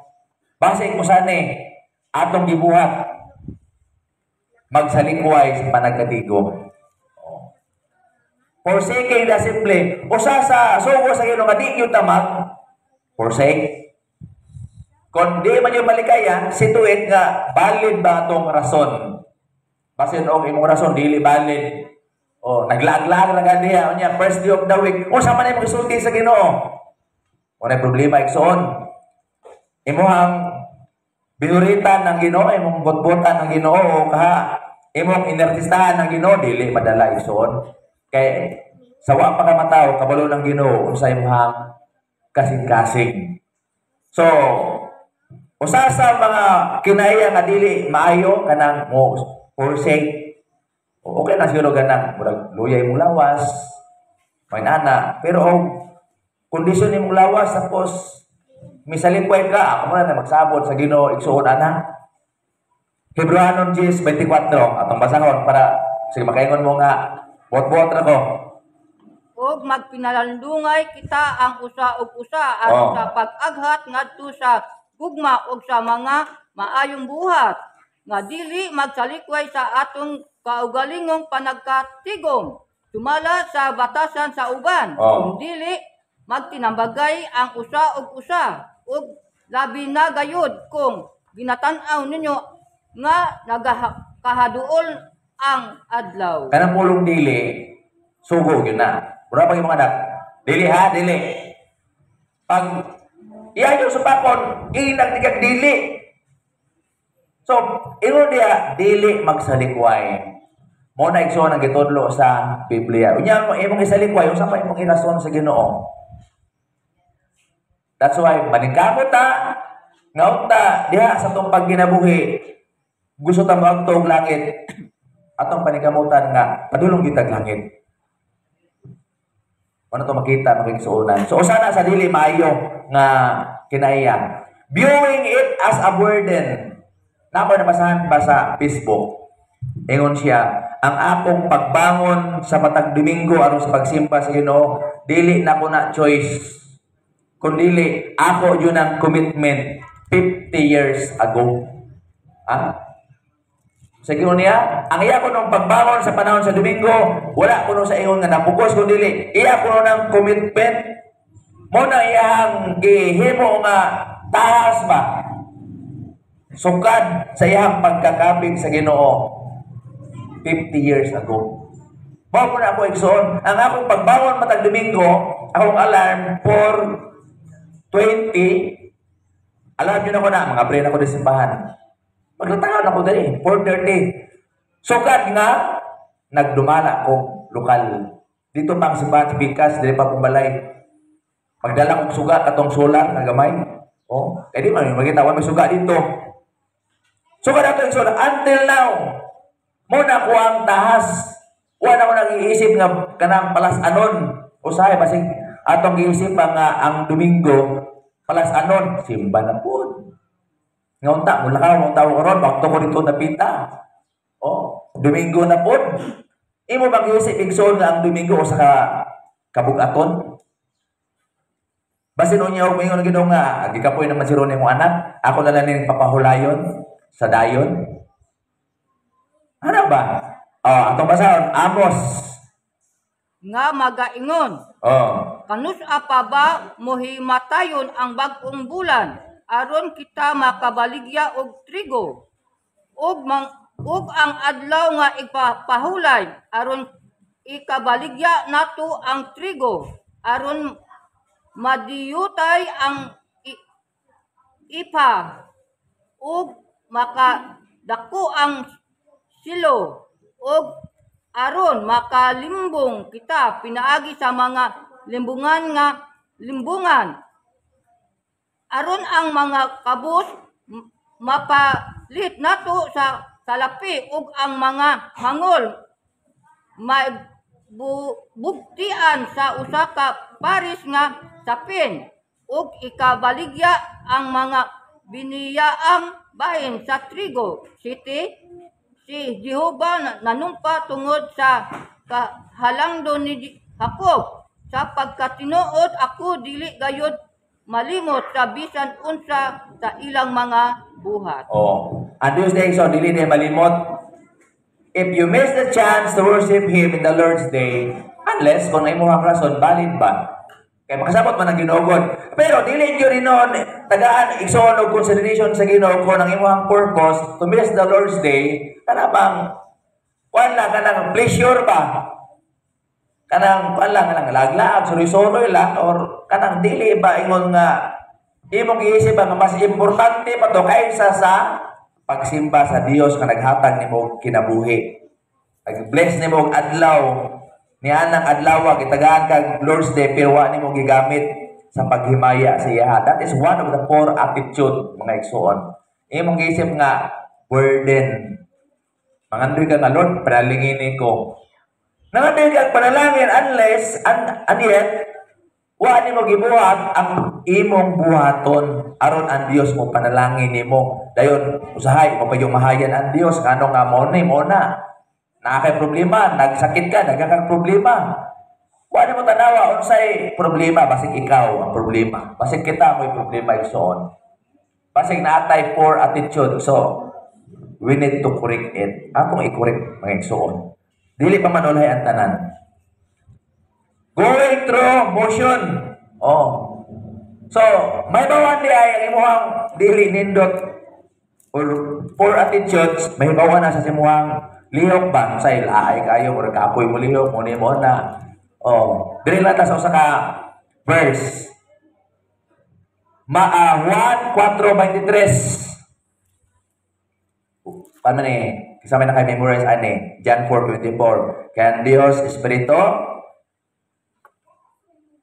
Base ko sani atong gibuhat magsalikway sa panagkatigom. Forsaking the simple. Usa sa sugo sa Ginoo nga di gyud tamag. Forsake. Kung di man yung malikaya, situate nga valid ba itong rason? Base og imong rason dili valid. Naglag-lag lang diha unya first day of the week. Sa man imong gisulti sa Ginoo. Wala problema igsoon. Imuhang binuritan ng Ginoo, imong botbotan ng Ginoo imong inertistahan ng Ginoo dili madala igsoon. Kay sawa pa ka mataw kabalo ng Ginoo unsa imong kasing-kasing. So, usa sa mga kinaiya nga dili maayo kanang mo forsake. Okay na siguro ganang murag luyay mong lawas, may nana, pero kondisyon imong lawas tapos misalikway ka, ako muna na magsabot sa Ginoo igsuon ana. Hebreanon 10:24 atong basahon para sige makaingon mo nga bot-bot ra ko. Ug magpinalandungay kita ang usa ug usa aron sa pag-aghat ngadto sa gugma ug sa mga maayong buhat nga dili magsalikway sa atong kaugalingong panagkatigom sumala sa batasan sa uban. Oh. Kung dili magtinambagay ang usa ug usa ug labi na gayud kung ginatan-aw ninyo nga nagakahaduol ang adlaw. Kanang pulong dili, sugo yun na. Mura pag yung mga anak, dili ha, dili. Pag iyayo sa pakon, inagtigag dili. So, ino diya, dili magsalikway. Mo na igsoon ang gitudlo sa Biblia. Unya mo imong isalikway, usa pa imong irason sa Ginoo. That's why maningkamot ta, ngaunta diha sa tong pagginabuhi. Gusto ta moagtog langit. Atong paningkamutan nga padulong kitag langit. Ano to makita makigsuonan. So usa na sa dili maayo nga kinaiya. Viewing it as a burden. Nako nabasahan ba sa Facebook? Ingon siya, ang akong pagbangon sa matag Domingo aron sa pagsimba sa Ginoo, dili na ko na choice. Kundili ako yun ang commitment 50 years ago. Sa Ginoo niya, ang iya ko nung pagbangon sa panahon sa Domingo, wala ko nung sa ingon nga napugos, kundili iya ko nung ng commitment mo na iyang gihimo nga taas ba sukad sa iyang pagkakabig sa Ginoo 50 years ago. Mao po na ako igsoon, ang akong pagbangon matag Domingo, akong alarm for 20, alam nyo na ko na, mga brain ako din simbahan. Maglatangaw na ko dali, 4:30. Sukad nga, nagdumala ko lokal. Dito pang simbahan sa Pikas, dili pa pumbalay. Magdala kong suga, katong solar, na gamay. Oh, kaya di man, magkita, may suga dito. Sukad ato yung solar, until now, muna ko ang tahas. Wala ko nag-iisip nga kanang palas anon. Usahay, basig atong giisip ang Domingo, palas anon, simba na po. Ngaunta, mula ka, mong tawag ko ron, bakto ko dito napita. Oh, Domingo na po. Imo mag-iisip, igsoon nga ang Domingo o sa kabugaton. Basin o niya, humingon ng Ginoo nga, gikapoy naman si Ronnie mong anak, ako na lang yung papahulayon sa dayon. Ano ba? Oh, atong basahon, Amos. Nga magaingon, Oh. kanus apa ba mohimatayon ang bag-ong bulan aron kita makabaligya og trigo ug ang adlaw nga ipapahulay aron ikabaligya nato ang trigo aron madiyutay ang ipa ug makadako ang silo ug aron makalimbong kita pinaagi sa mga limbungan aron ang mga kabus mapalit nato sa salapi ug ang mga hangol maibugtian sa usa ka paris nga sapin ug ikabaligya ang mga biniyaang bahin sa trigo si Jehova nanumpa tungod sa kahalangdon ni Jacob sa pagkatinuod ako dili gayud malimot sa bisan unsa sa ilang mga buhat. Oh. And Dios day, so dili na malimot. If you miss the chance to worship Him in the Lord's Day, unless kung ay mo ang rason, valid ba? Kaya makasabot man ang ginugod. Pero dili nyo rin nun, tagaan, igsoon o consideration sa ginoo ko ng imong purpose to miss the Lord's Day, kanabang, wala ka ng pleasure ba? Kanang, wala ka ng laglaag, suri-suroy lang, or kanang dili ba ingon nga, imong iisip nga mas importante pa to kaysa sa pagsimba sa Dios nga naghatag nimo kinabuhi. Nag-bless nimo og adlaw, niya nang adlaw gitagaan kag Lord's Day pero wa nimo gigamit sa paghimaya sa iya. That is one of the poor attitude mga igsoon. Imong giisip nga burden. Mangandoy ka nga Lord, panalingin ko. Nangandoy ka panalangin unless and yet wa nimo gibuhat ang imong buhaton aron ang Dios mo panalangin nimo. Dayon usahay mo pa yung mahayan ang Dios ngano nga mo na. Nakakay problema, nagsakit ka, nagkakang problema. Wala mo tanawa, unsay problema, basig ikaw ang problema. Basig kita mo'y problema igsoon. Basig naatay poor attitude. So, we need to correct it. Atong i-correct mga igsoon. Dili pa manulay ang tanan. Going through motion. Oh. So, may bawan di ay ang imuhang dili nindot or poor attitudes, may bawan na sa simuhang lihok ba? Sa ilaay kayo, or kapoy mo lihok, mo na. Oh. Dili lang ta sa usa ka verse. 1:4:23. Paano ni? Kasama na kayo memorize ani. John 4:24. Kaya Dios Espiritu.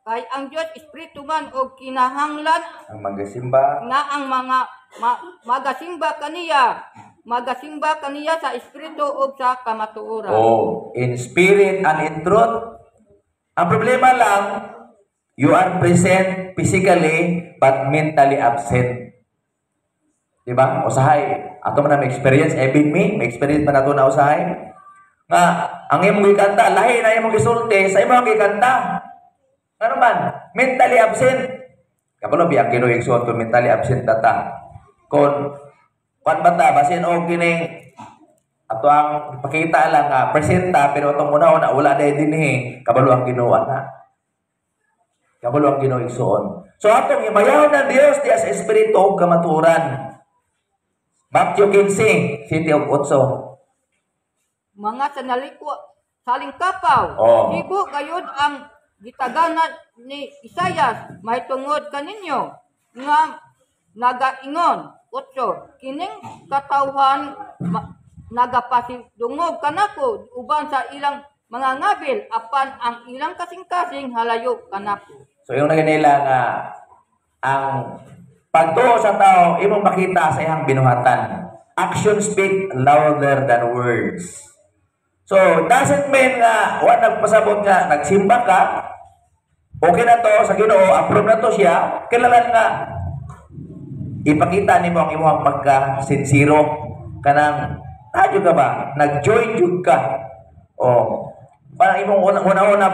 Kay ang Dios Espiritu man og kinahanglan Ang magasimba. nga ang mga magasimba kaniya sa Espiritu ug sa kamatuoran. Oh, in spirit and in truth. Ang problema lang, you are present physically but mentally absent. Diba? Usahay. Ato man na may experience, even me, may experience man nato na usahay. Nga, ang imong gikanta, lahi na imong gisulti, sa imong gikanta. Ano man? Mentally absent. Kapalo biyak kinuig suot kung mentally absent tata. Kung bata, basin o kining ato ang pakita lang nga, presenta, pero itong muna wala na din kabalo ang ginawa na. Kabalo ang kinuig suot. So atong imayaw ng Dios, diya sa Espiritu o kamaturan. Matthew 15, City of 8. Mga saling kapaw, Oh. sibo gayud ang gitaganan ni Isayas mahitungod kaninyo nga nagaingon 8 kining katawhan nagapasidungog kanako uban sa ilang mga ngabil apan ang ilang kasing-kasing halayo kanako. So yung naganila nga ang pagtuo sa tao imong makita sa iyang binuhatan. Action speak louder than words. So doesn't mean nga wa nagpasabot nga nagsimba ka, okay na to sa Ginoo, approve na to siya, kailangan nga ipakita nimo ang imong pagka-sincero kanang adyo ka ba, nag-join jud ka. Oh, parang imong una-una